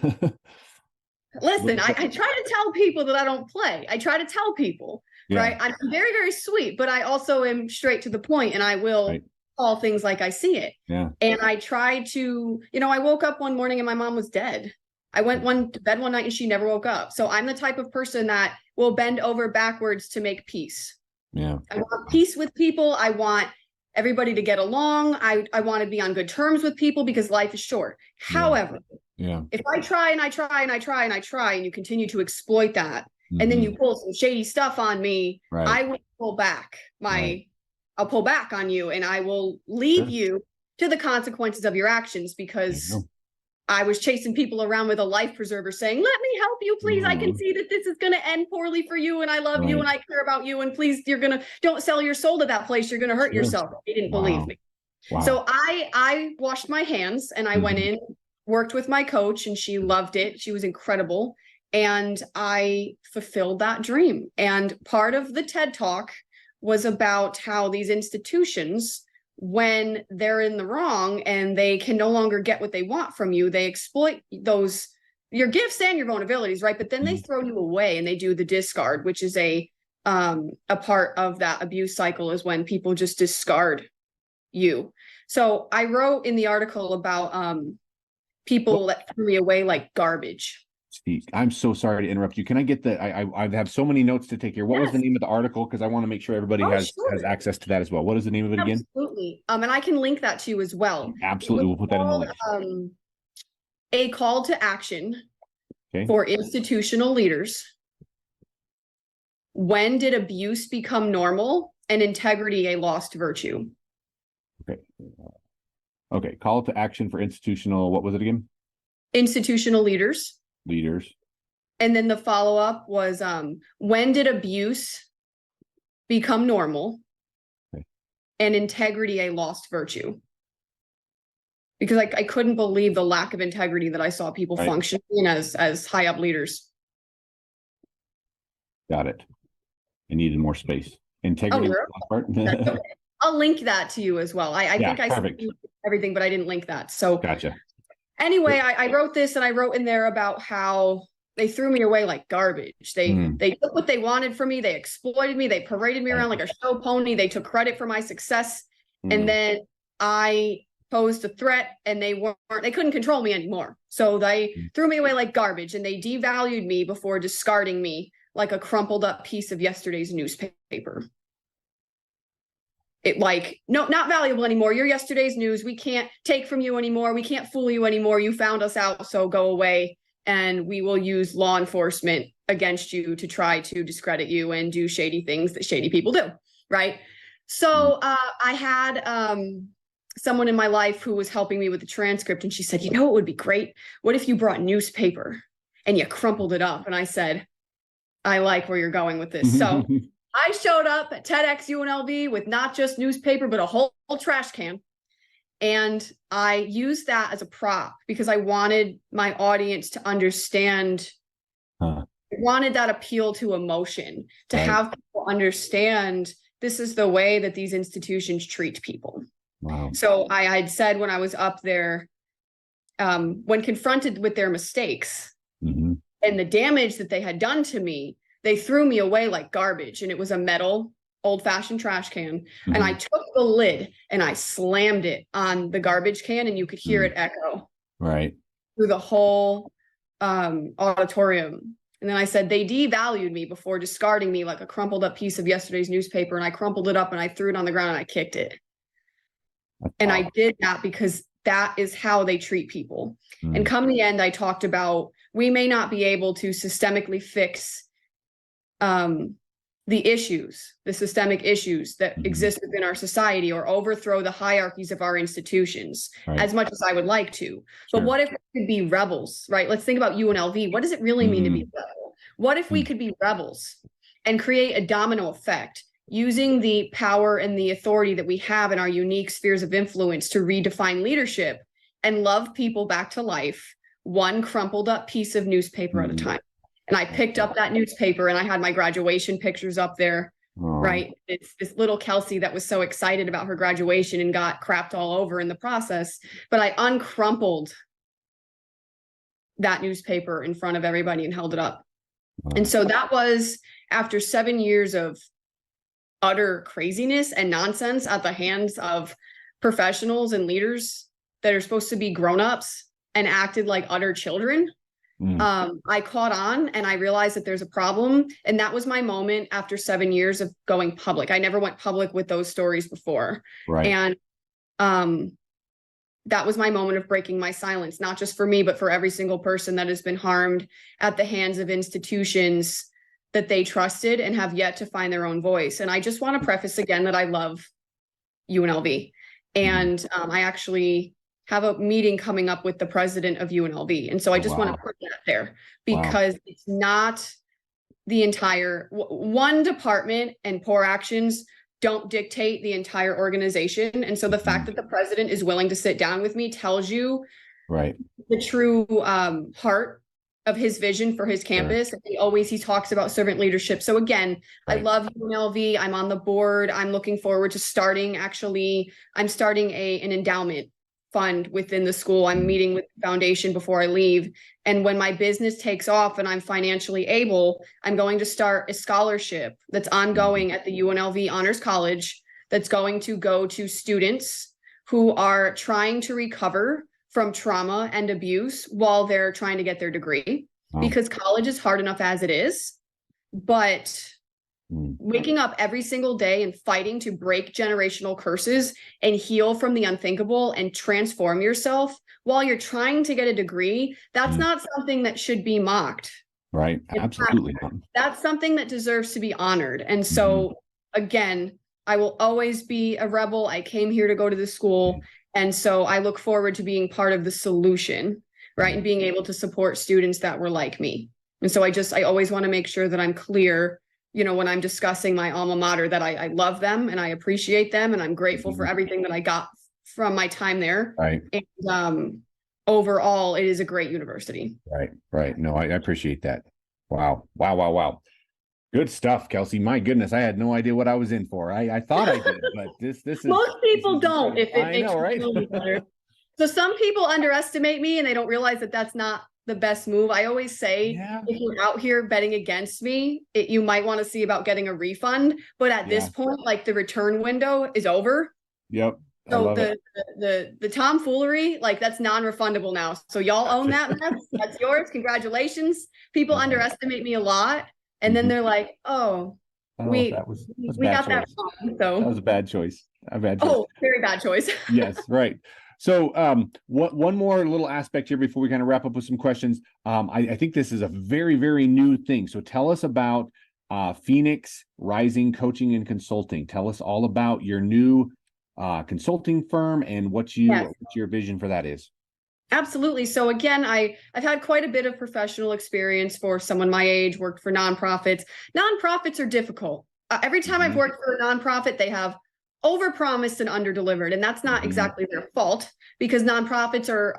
Listen, I try to tell people that I don't play. I try to tell people, right? I'm very, very sweet, but I also am straight to the point, and I will call things like I see it. And I try to, I woke up one morning and my mom was dead. I went to bed one night and she never woke up. So I'm the type of person that will bend over backwards to make peace. I want peace with people. I want everybody to get along. I want to be on good terms with people because life is short. However, if I try and I try and I try and I try and you continue to exploit that, and then you pull some shady stuff on me, I will pull back I'll pull back on you, and I will leave you to the consequences of your actions, because I was chasing people around with a life preserver saying, let me help you, please. I can see that this is going to end poorly for you, and I love you, and I care about you, and please, don't sell your soul to that place. You're going to hurt yourself. They didn't believe me. So I washed my hands, and I went in, worked with my coach, and she loved it. She was incredible. And I fulfilled that dream. And part of the TED Talk was about how these institutions, when they're in the wrong and they can no longer get what they want from you, they exploit your gifts and your vulnerabilities, right? But then they throw you away and they do the discard, which is a part of that abuse cycle, is when people just discard you. So I wrote in the article about people that threw me away like garbage. I'm so sorry to interrupt you. Can I get I have so many notes to take here. What was the name of the article? Because I want to make sure everybody has access to that as well. What is the name of it again? Absolutely. And I can link that to you as well. Absolutely. We'll put that in the link. A call to action for institutional leaders. When did abuse become normal and integrity a lost virtue? Okay. Call to action for institutional, what was it again? Institutional leaders. And then the follow-up was, when did abuse become normal and integrity a lost virtue? Because I couldn't believe the lack of integrity that I saw people functioning as high up leaders. Got it. I needed more space. Integrity. Okay. I'll link that to you as well. I think I said everything, but I didn't link that. So gotcha. Anyway, I wrote this, and I wrote in there about how they threw me away like garbage. They took what they wanted from me. They exploited me. They paraded me around like a show pony. They took credit for my success. And then I posed a threat, and they couldn't control me anymore. So they threw me away like garbage, and they devalued me before discarding me like a crumpled up piece of yesterday's newspaper. Not valuable anymore. You're yesterday's news. We can't take from you anymore. We can't fool you anymore. You found us out, so go away. And we will use law enforcement against you to try to discredit you and do shady things that shady people do, right? So I had someone in my life who was helping me with the transcript, and she said, it would be great. What if you brought newspaper and you crumpled it up? And I said, I like where you're going with this. So I showed up at TEDx UNLV with not just newspaper, but a whole trash can. And I used that as a prop because I wanted my audience to understand. I wanted that appeal to emotion, to have people understand this is the way that these institutions treat people. Wow. So I had said when I was up there, when confronted with their mistakes and the damage that they had done to me, they threw me away like garbage, and it was a metal, old-fashioned trash can. And I took the lid and I slammed it on the garbage can, and you could hear it echo through the whole auditorium. And then I said, they devalued me before discarding me like a crumpled up piece of yesterday's newspaper. And I crumpled it up and I threw it on the ground and I kicked it. And I did that because that is how they treat people. And come the end, I talked about, we may not be able to systemically fix the issues, the systemic issues that exist within our society, or overthrow the hierarchies of our institutions as much as I would like to. But what if we could be rebels, right? Let's think about UNLV. What does it really mean to be a rebel? What if we could be rebels and create a domino effect using the power and the authority that we have in our unique spheres of influence to redefine leadership and love people back to life, one crumpled up piece of newspaper at a time? And I picked up that newspaper and I had my graduation pictures up there, right? It's this little Kelsey that was so excited about her graduation and got crapped all over in the process. But I uncrumpled that newspaper in front of everybody and held it up. And so that was after 7 years of utter craziness and nonsense at the hands of professionals and leaders that are supposed to be grown-ups and acted like utter children. I caught on and I realized that there's a problem. And that was my moment after 7 years of going public. I never went public with those stories before. And that was my moment of breaking my silence, not just for me, but for every single person that has been harmed at the hands of institutions that they trusted and have yet to find their own voice. And I just want to preface again that I love UNLV. And I actually have a meeting coming up with the president of UNLV. And so I just want to put that there because it's not the entire one department, and poor actions don't dictate the entire organization. And so the fact that the president is willing to sit down with me tells you the true heart of his vision for his campus. He talks about servant leadership. So again, I love UNLV. I'm on the board. I'm looking forward to starting an endowment fund within the school. I'm meeting with the foundation before I leave. And when my business takes off and I'm financially able, I'm going to start a scholarship that's ongoing at the UNLV Honors College that's going to go to students who are trying to recover from trauma and abuse while they're trying to get their degree, because college is hard enough as it is. But waking up every single day and fighting to break generational curses and heal from the unthinkable and transform yourself while you're trying to get a degree, that's not something that should be mocked. Right. Absolutely. That's something that deserves to be honored. And so again, I will always be a rebel. I came here to go to the school. And so I look forward to being part of the solution, right? And being able to support students that were like me. And so I always want to make sure that I'm clear, when I'm discussing my alma mater, that I love them and I appreciate them. And I'm grateful for everything that I got from my time there. Right. And overall, it is a great university. Right. No, I appreciate that. Wow. Good stuff, Kelsey. My goodness, I had no idea what I was in for. I thought I did, but this is most people don't. If it makes you feel better. So some people underestimate me and they don't realize that that's not the best move. I always say, if you're out here betting against me, you might want to see about getting a refund. But at this point, like the return window is over. Yep. So the tomfoolery, like that's non-refundable now. So y'all own that mess. That's yours. Congratulations. People underestimate me a lot. And then they're like, we got that wrong. So that was a bad choice. Very bad choice. Yes, right. So one more little aspect here before we kind of wrap up with some questions. I think this is a very, very new thing. So tell us about Phoenix Rising Coaching and Consulting. Tell us all about your new consulting firm and what your vision for that is. Absolutely. So again, I've had quite a bit of professional experience for someone my age, worked for nonprofits. Nonprofits are difficult. Every time I've worked for a nonprofit, they have overpromised and underdelivered. And that's not exactly their fault, because nonprofits are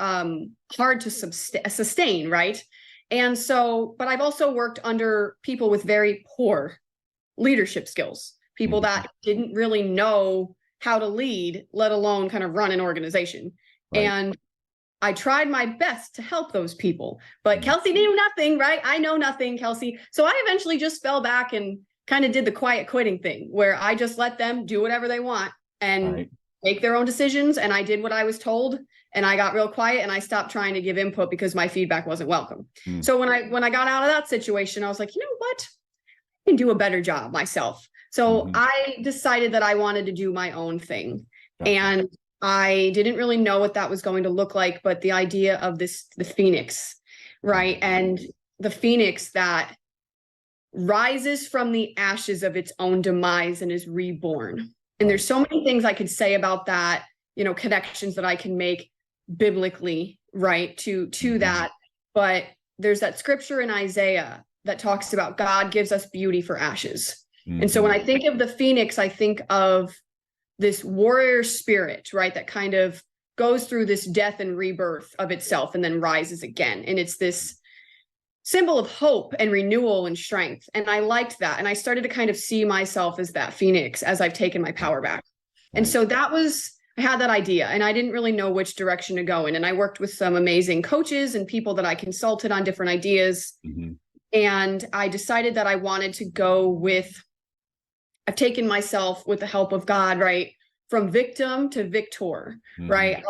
hard to sustain, right? And so, but I've also worked under people with very poor leadership skills, people that didn't really know how to lead, let alone kind of run an organization. Right. And I tried my best to help those people, but Kelsey knew nothing, right? I know nothing, Kelsey. So I eventually just fell back and kind of did the quiet quitting thing, where I just let them do whatever they want. And make their own decisions. And I did what I was told, and I got real quiet, and I stopped trying to give input because my feedback wasn't welcome. So when I got out of that situation, I was like, you know what? I can do a better job myself. So I decided that I wanted to do my own thing. Gotcha. And I didn't really know what that was going to look like, but the idea of the phoenix, right? And the phoenix that rises from the ashes of its own demise and is reborn. And there's so many things I could say about that, connections that I can make biblically, right, to that. But there's that scripture in Isaiah that talks about God gives us beauty for ashes. And so when I think of the phoenix, I think of this warrior spirit, right, that kind of goes through this death and rebirth of itself and then rises again. And it's this symbol of hope and renewal and strength. And I liked that. And I started to kind of see myself as that phoenix as I've taken my power back. And so I had that idea, and I didn't really know which direction to go in. And I worked with some amazing coaches and people that I consulted on different ideas. And I decided that I wanted to go with, I've taken myself with the help of God, right, from victim to victor, right?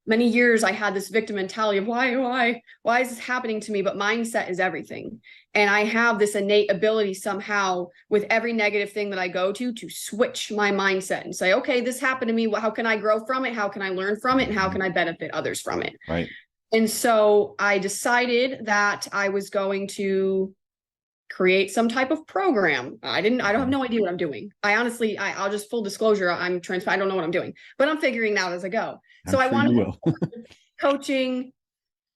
Many years I had this victim mentality of why is this happening to me? But mindset is everything. And I have this innate ability somehow with every negative thing that I go to switch my mindset and say, okay, this happened to me. How can I grow from it? How can I learn from it? And how can I benefit others from it? Right. And so I decided that I was going to create some type of program. I don't have no idea what I'm doing. I'll just full disclosure, I'm transparent. I don't know what I'm doing, but I'm figuring it out as I go. So I wanted coaching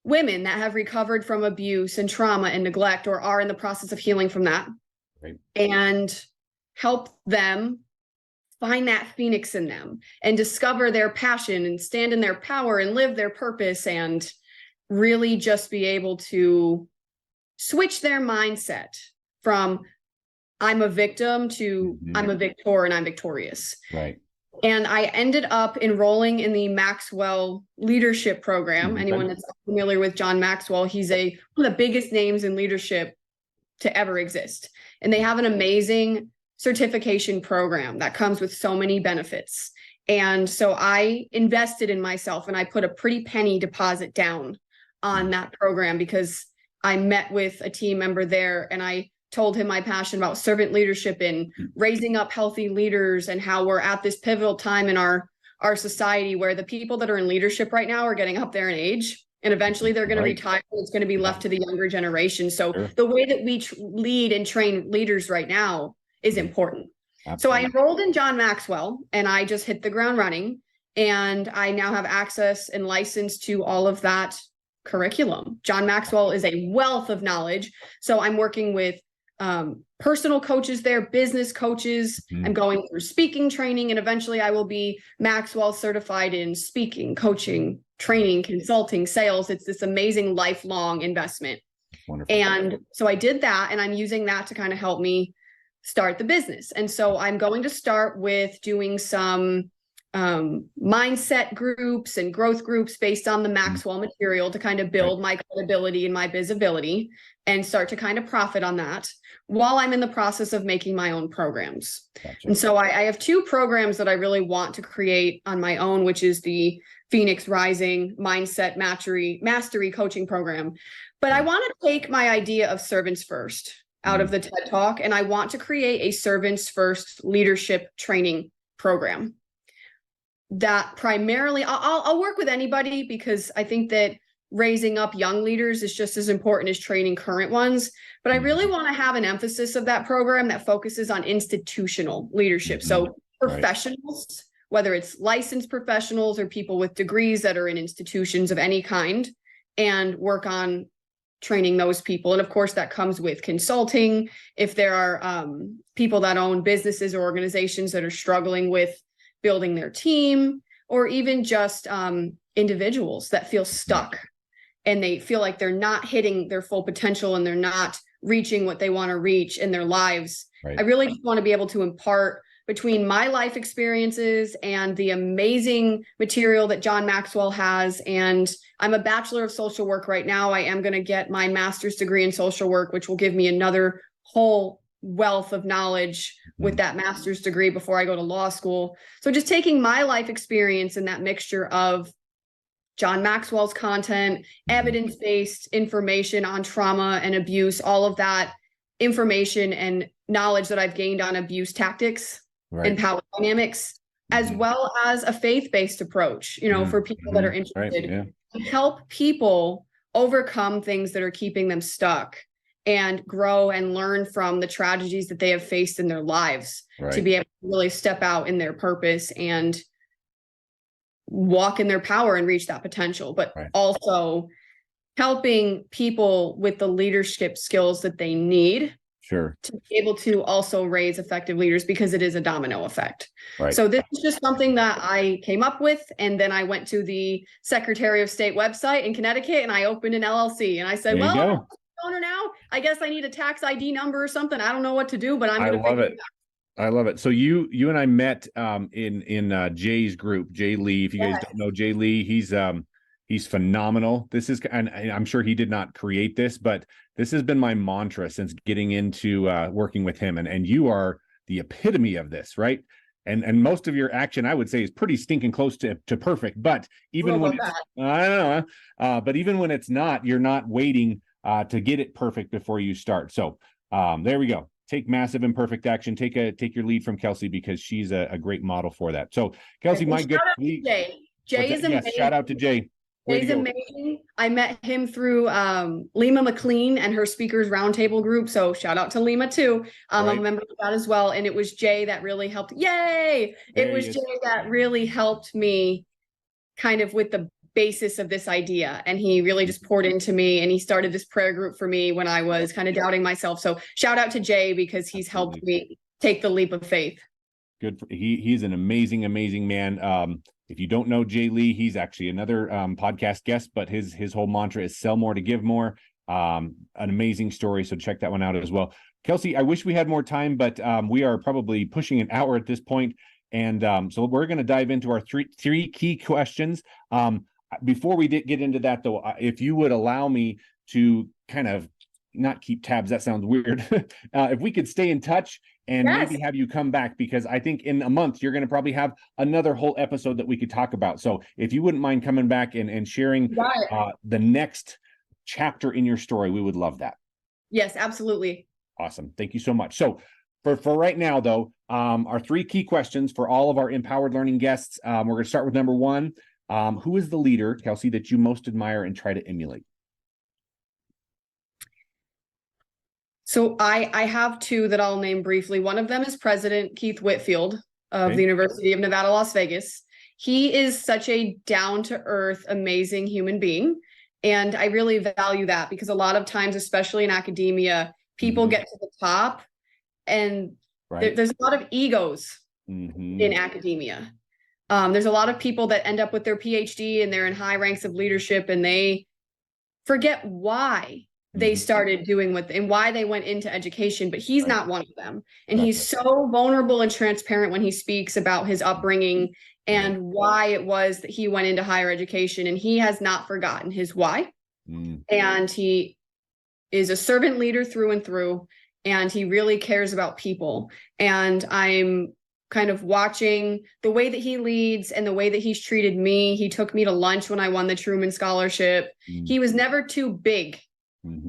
women that have recovered from abuse and trauma and neglect, or are in the process of healing from that, and help them find that phoenix in them and discover their passion and stand in their power and live their purpose, and really just be able to switch their mindset from I'm a victim to I'm a victor and I'm victorious. Right. And I ended up enrolling in the Maxwell Leadership Program. Anyone that's familiar with John Maxwell, he's one of the biggest names in leadership to ever exist. And they have an amazing certification program that comes with so many benefits. And so I invested in myself, and I put a pretty penny deposit down on that program because I met with a team member there, and I told him my passion about servant leadership and raising up healthy leaders, and how we're at this pivotal time in our society where the people that are in leadership right now are getting up there in age, and eventually they're going to retire. It's going to be left to the younger generation. So the way that we lead and train leaders right now is important. Absolutely. So I enrolled in John Maxwell, and I just hit the ground running, and I now have access and license to all of that curriculum. John Maxwell is a wealth of knowledge. So I'm working with personal coaches there, business coaches. I'm going through speaking training, and eventually I will be Maxwell certified in speaking, coaching, training, consulting, sales. It's this amazing lifelong investment. Wonderful. And so I did that, and I'm using that to kind of help me start the business. And so I'm going to start with doing some mindset groups and growth groups based on the Maxwell material to kind of build my credibility and my visibility, and start to kind of profit on that while I'm in the process of making my own programs. Gotcha. And so I have two programs that I really want to create on my own, which is the Phoenix Rising Mindset Mastery Coaching Program. But I want to take my idea of servants first out of the TED Talk, and I want to create a servants first leadership training program that primarily I'll work with anybody, because I think that raising up young leaders is just as important as training current ones. But I really want to have an emphasis of that program that focuses on institutional leadership. So professionals, whether it's licensed professionals or people with degrees that are in institutions of any kind, and work on training those people. And of course, that comes with consulting. If there are people that own businesses or organizations that are struggling with building their team, or even just individuals that feel stuck and they feel like they're not hitting their full potential and they're not reaching what they want to reach in their lives. I really just want to be able to impart between my life experiences and the amazing material that John Maxwell has. And I'm a Bachelor of Social Work right now. I am going to get my master's degree in social work, which will give me another whole wealth of knowledge with that master's degree before I go to law school. So just taking my life experience in that mixture of John Maxwell's content, evidence-based information on trauma and abuse, all of that information and knowledge that I've gained on abuse tactics and power dynamics, as well as a faith-based approach, for people that are interested, to help people overcome things that are keeping them stuck and grow and learn from the tragedies that they have faced in their lives, to be able to really step out in their purpose and walk in their power and reach that potential, but also helping people with the leadership skills that they need to be able to also raise effective leaders, because it is a domino effect. So this is just something that I came up with. And then I went to the Secretary of State website in Connecticut and I opened an LLC, and I said, well, I'm an owner now. I guess I need a tax ID number or something. I don't know what to do, but I'm going to figure it out. I love it. So you and I met in Jay's group, Jay Lee. If you guys don't know Jay Lee, he's phenomenal. This is, and I'm sure he did not create this, but this has been my mantra since getting into working with him. And you are the epitome of this, right? And most of your action, I would say, is pretty stinking close to perfect. But even when it's, I don't know, but even when it's not, you're not waiting to get it perfect before you start. So there we go. Take massive imperfect action. Take your lead from Kelsey, because she's a great model for that. So Kelsey, my good. Jay is amazing. Yes, shout out to Jay. Jay's amazing. I met him through Lima McLean and her speakers roundtable group. So shout out to Lima too. I'm a member of that as well. And it was Jay that really helped. Yay! It was Jay that really helped me kind of with the basis of this idea. And he really just poured into me, and he started this prayer group for me when I was kind of doubting myself. So shout out to Jay, because he's helped me take the leap of faith. Good. He's an amazing, amazing man. If you don't know Jay Lee, he's actually another podcast guest, but his whole mantra is sell more to give more. An amazing story. So check that one out as well. Kelsey, I wish we had more time, but we are probably pushing an hour at this point. And so we're going to dive into our three key questions. Before we get into that, though, if you would allow me to kind of not keep tabs, that sounds weird. If we could stay in touch and maybe have you come back, because I think in a month, you're going to probably have another whole episode that we could talk about. So if you wouldn't mind coming back and sharing the next chapter in your story, we would love that. Yes, absolutely. Awesome. Thank you so much. So for right now, though, our three key questions for all of our empowered learning guests, we're going to start with number one. Who is the leader, Kelsey, that you most admire and try to emulate? So I have two that I'll name briefly. One of them is President Keith Whitfield of the University of Nevada, Las Vegas. He is such a down-to-earth, amazing human being. And I really value that, because a lot of times, especially in academia, people get to the top and there's a lot of egos in academia. There's a lot of people that end up with their PhD and they're in high ranks of leadership, and they forget why they started doing and why they went into education, but he's not one of them. And he's so vulnerable and transparent when he speaks about his upbringing and why it was that he went into higher education, and he has not forgotten his why. And he is a servant leader through and through, and he really cares about people. And I'm kind of watching the way that he leads and the way that he's treated me. He took me to lunch when I won the Truman Scholarship. He was never too big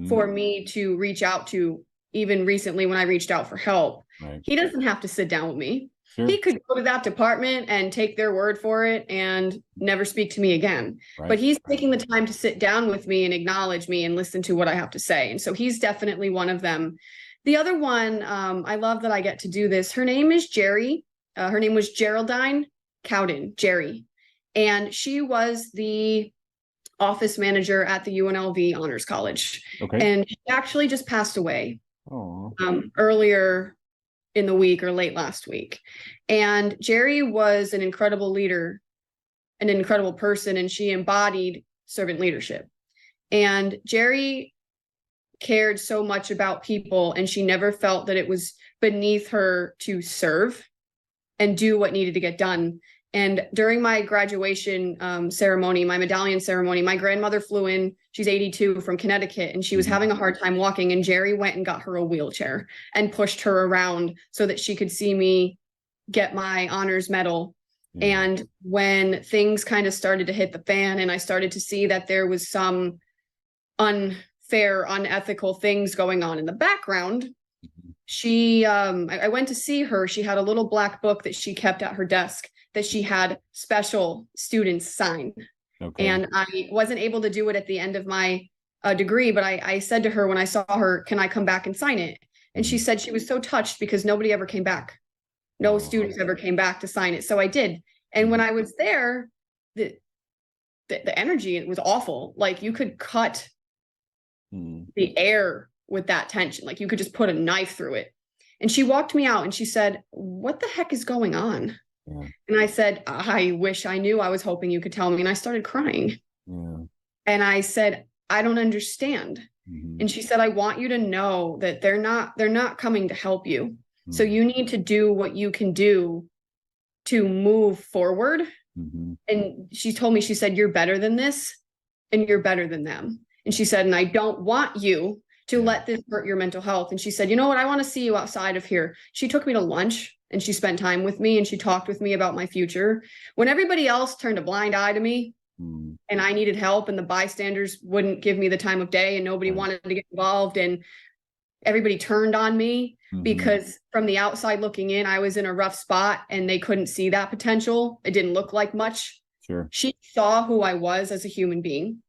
for me to reach out to, even recently when I reached out for help. He doesn't have to sit down with me. He could go to that department and take their word for it and never speak to me again. But he's taking the time to sit down with me and acknowledge me and listen to what I have to say. And so he's definitely one of them. The other one, I love that I get to do this. Her name is Jerry. Her name was Geraldine Cowden, Jerry. And she was the office manager at the UNLV Honors College. And she actually just passed away earlier in the week or late last week. And Jerry was an incredible leader, an incredible person, and she embodied servant leadership. And Jerry cared so much about people, and she never felt that it was beneath her to serve and do what needed to get done. And during my graduation ceremony, my medallion ceremony, my grandmother flew in. She's 82 from Connecticut, and she was having a hard time walking. And Jerry went and got her a wheelchair and pushed her around so that she could see me get my honors medal. And when things kind of started to hit the fan and I started to see that there was some unfair, unethical things going on in the background, I went to see her. She had a little black book that she kept at her desk that she had special students sign. Okay. And I wasn't able to do it at the end of my degree, but I said to her when I saw her, can I come back and sign it? And she said she was so touched because nobody ever came back. No students ever came back to sign it. So I did. And when I was there, the energy, it was awful. Like you could cut the air with that tension. Like you could just put a knife through it. And she walked me out and she said, what the heck is going on? Yeah. And I said, I wish I knew. I was hoping you could tell me. And I started crying. Yeah. And I said, I don't understand. And she said, I want you to know that they're not coming to help you. So you need to do what you can do to move forward. And she told me, she said, you're better than this and you're better than them. And she said, and I don't want you to let this hurt your mental health. And she said, you know what? I want to see you outside of here. She took me to lunch and she spent time with me and she talked with me about my future. When everybody else turned a blind eye to me and I needed help and the bystanders wouldn't give me the time of day and nobody wanted to get involved and everybody turned on me because from the outside looking in, I was in a rough spot and they couldn't see that potential. It didn't look like much. Sure. She saw who I was as a human being.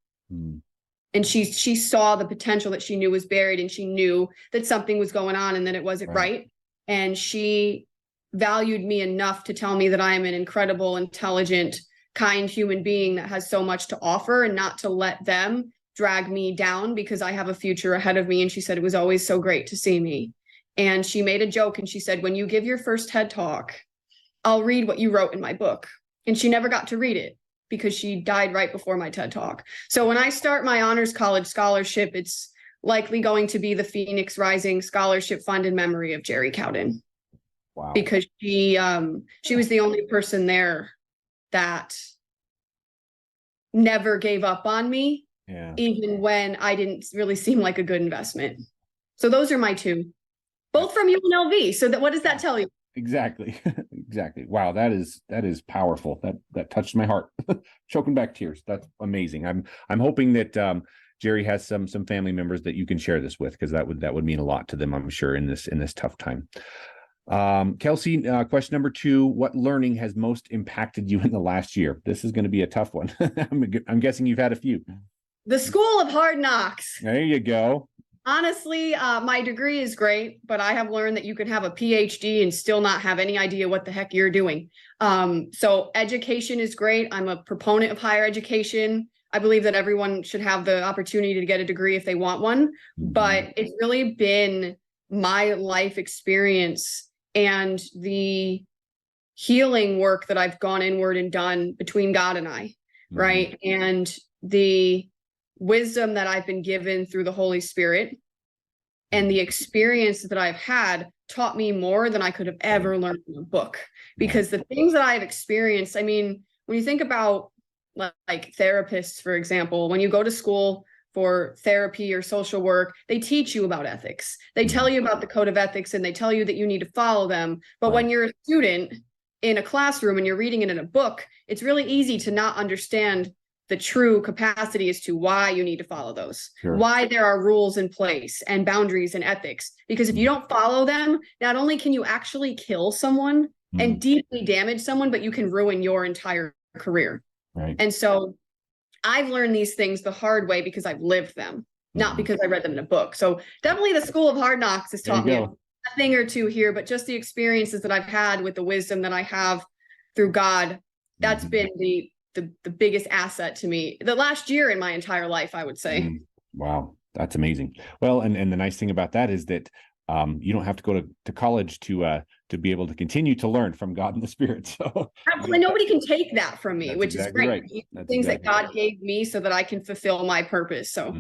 And she saw the potential that she knew was buried and she knew that something was going on and that it wasn't right. And she valued me enough to tell me that I am an incredible, intelligent, kind human being that has so much to offer and not to let them drag me down because I have a future ahead of me. And she said, it was always so great to see me. And she made a joke and she said, when you give your first TED Talk, I'll read what you wrote in my book. And she never got to read it because she died right before my TED Talk. So when I start my honors college scholarship, it's likely going to be the Phoenix Rising Scholarship Fund in memory of Jerry Cowden. Wow. Because she was the only person there that never gave up on me, even when I didn't really seem like a good investment. So those are my two, both from UNLV. So what does that tell you? Exactly. Exactly. Wow. That is powerful. That touched my heart. Choking back tears. That's amazing. I'm hoping that Jerry has some family members that you can share this with, because that would mean a lot to them, I'm sure, in this tough time. Kelsey, question number 2, what learning has most impacted you in the last year? This is going to be a tough one. I'm guessing you've had a few. The School of Hard Knocks. There you go. Honestly, my degree is great, but I have learned that you can have a PhD and still not have any idea what the heck you're doing. So education is great. I'm a proponent of higher education. I believe that everyone should have the opportunity to get a degree if they want one, but it's really been my life experience and the healing work that I've gone inward and done between God and I, right? And the wisdom that I've been given through the Holy Spirit and the experience that I've had taught me more than I could have ever learned in a book. Because the things that I've experienced, I mean, when you think about like therapists, for example, when you go to school for therapy or social work, they teach you about ethics. They tell you about the code of ethics and they tell you that you need to follow them. But when you're a student in a classroom and you're reading it in a book, it's really easy to not understand the true capacity as to why you need to follow those, why there are rules in place and boundaries and ethics. Because if you don't follow them, not only can you actually kill someone and deeply damage someone, but you can ruin your entire career. Right. And so I've learned these things the hard way because I've lived them, not because I read them in a book. So definitely the School of Hard Knocks has taught me a thing or two here, but just the experiences that I've had with the wisdom that I have through God, that's been the biggest asset to me the last year in my entire life, I would say. Wow. That's amazing. Well, and the nice thing about that is that you don't have to go to college to be able to continue to learn from God and the Spirit. So absolutely, nobody can take that from me, which is great. Right. Things that God gave me so that I can fulfill my purpose. So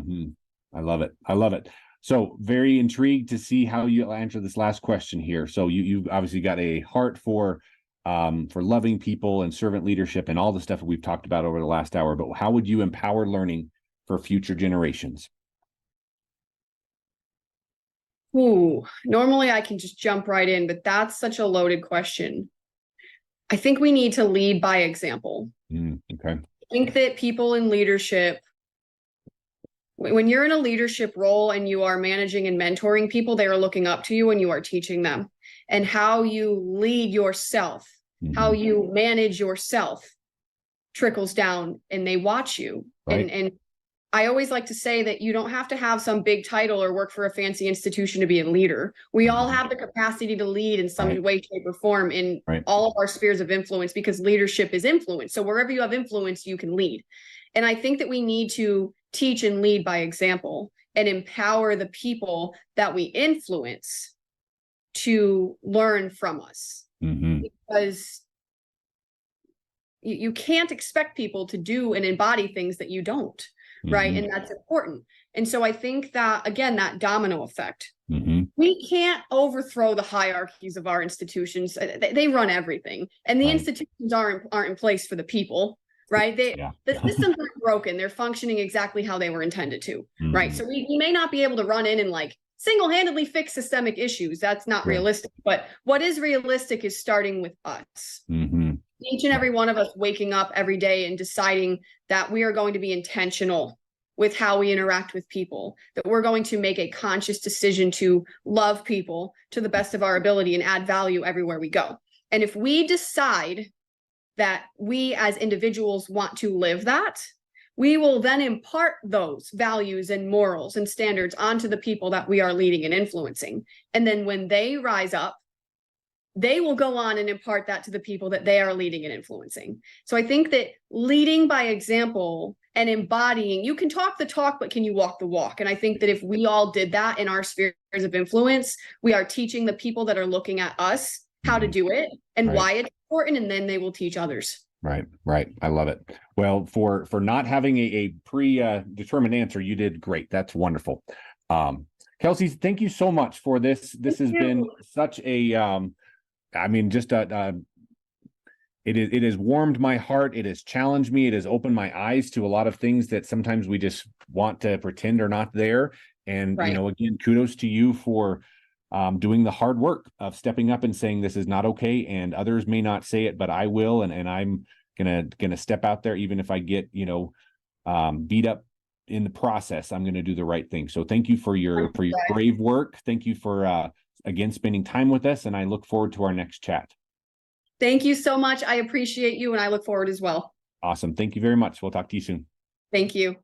I love it. I love it. So very intrigued to see how you'll answer this last question here. So you've obviously got a heart for for loving people and servant leadership and all the stuff that we've talked about over the last hour, but how would you empower learning for future generations? Ooh, normally I can just jump right in, but that's such a loaded question. I think we need to lead by example. Okay. I think that people in leadership, when you're in a leadership role and you are managing and mentoring people, they are looking up to you and you are teaching them. And how you lead yourself, how you manage yourself trickles down and they watch you. Right. And I always like to say that you don't have to have some big title or work for a fancy institution to be a leader. We all have the capacity to lead in some way, shape, or form in all of our spheres of influence, because leadership is influence. So wherever you have influence, you can lead. And I think that we need to teach and lead by example and empower the people that we influence to learn from us. Because you can't expect people to do and embody things that you don't. Right. And that's important. And so I think that, again, that domino effect, we can't overthrow the hierarchies of our institutions. They run everything. And the institutions aren't in place for the people. Right. The systems aren't broken. They're functioning exactly how they were intended to. Right. So we may not be able to run in and like single-handedly fix systemic issues. That's not realistic. But what is realistic is starting with us. Each and every one of us waking up every day and deciding that we are going to be intentional with how we interact with people, that we're going to make a conscious decision to love people to the best of our ability and add value everywhere we go. And if we decide that we as individuals want to live that, we will then impart those values and morals and standards onto the people that we are leading and influencing. And then when they rise up, they will go on and impart that to the people that they are leading and influencing. So I think that leading by example and embodying, you can talk the talk, but can you walk the walk? And I think that if we all did that in our spheres of influence, we are teaching the people that are looking at us how to do it and why it's important, and then they will teach others. Right. I love it. Well, for not having a predetermined answer, you did great. That's wonderful. Kelsey, thank you so much for this. This has been such a it has warmed my heart. It has challenged me. It has opened my eyes to a lot of things that sometimes we just want to pretend are not there. And, again, kudos to you for doing the hard work of stepping up and saying this is not okay. And others may not say it, but I will. And I'm gonna step out there, even if I get, beat up in the process. I'm going to do the right thing. So thank you for your brave work. Thank you for again spending time with us, and I look forward to our next chat. Thank you so much. I appreciate you, and I look forward as well. Awesome. Thank you very much. We'll talk to you soon. Thank you.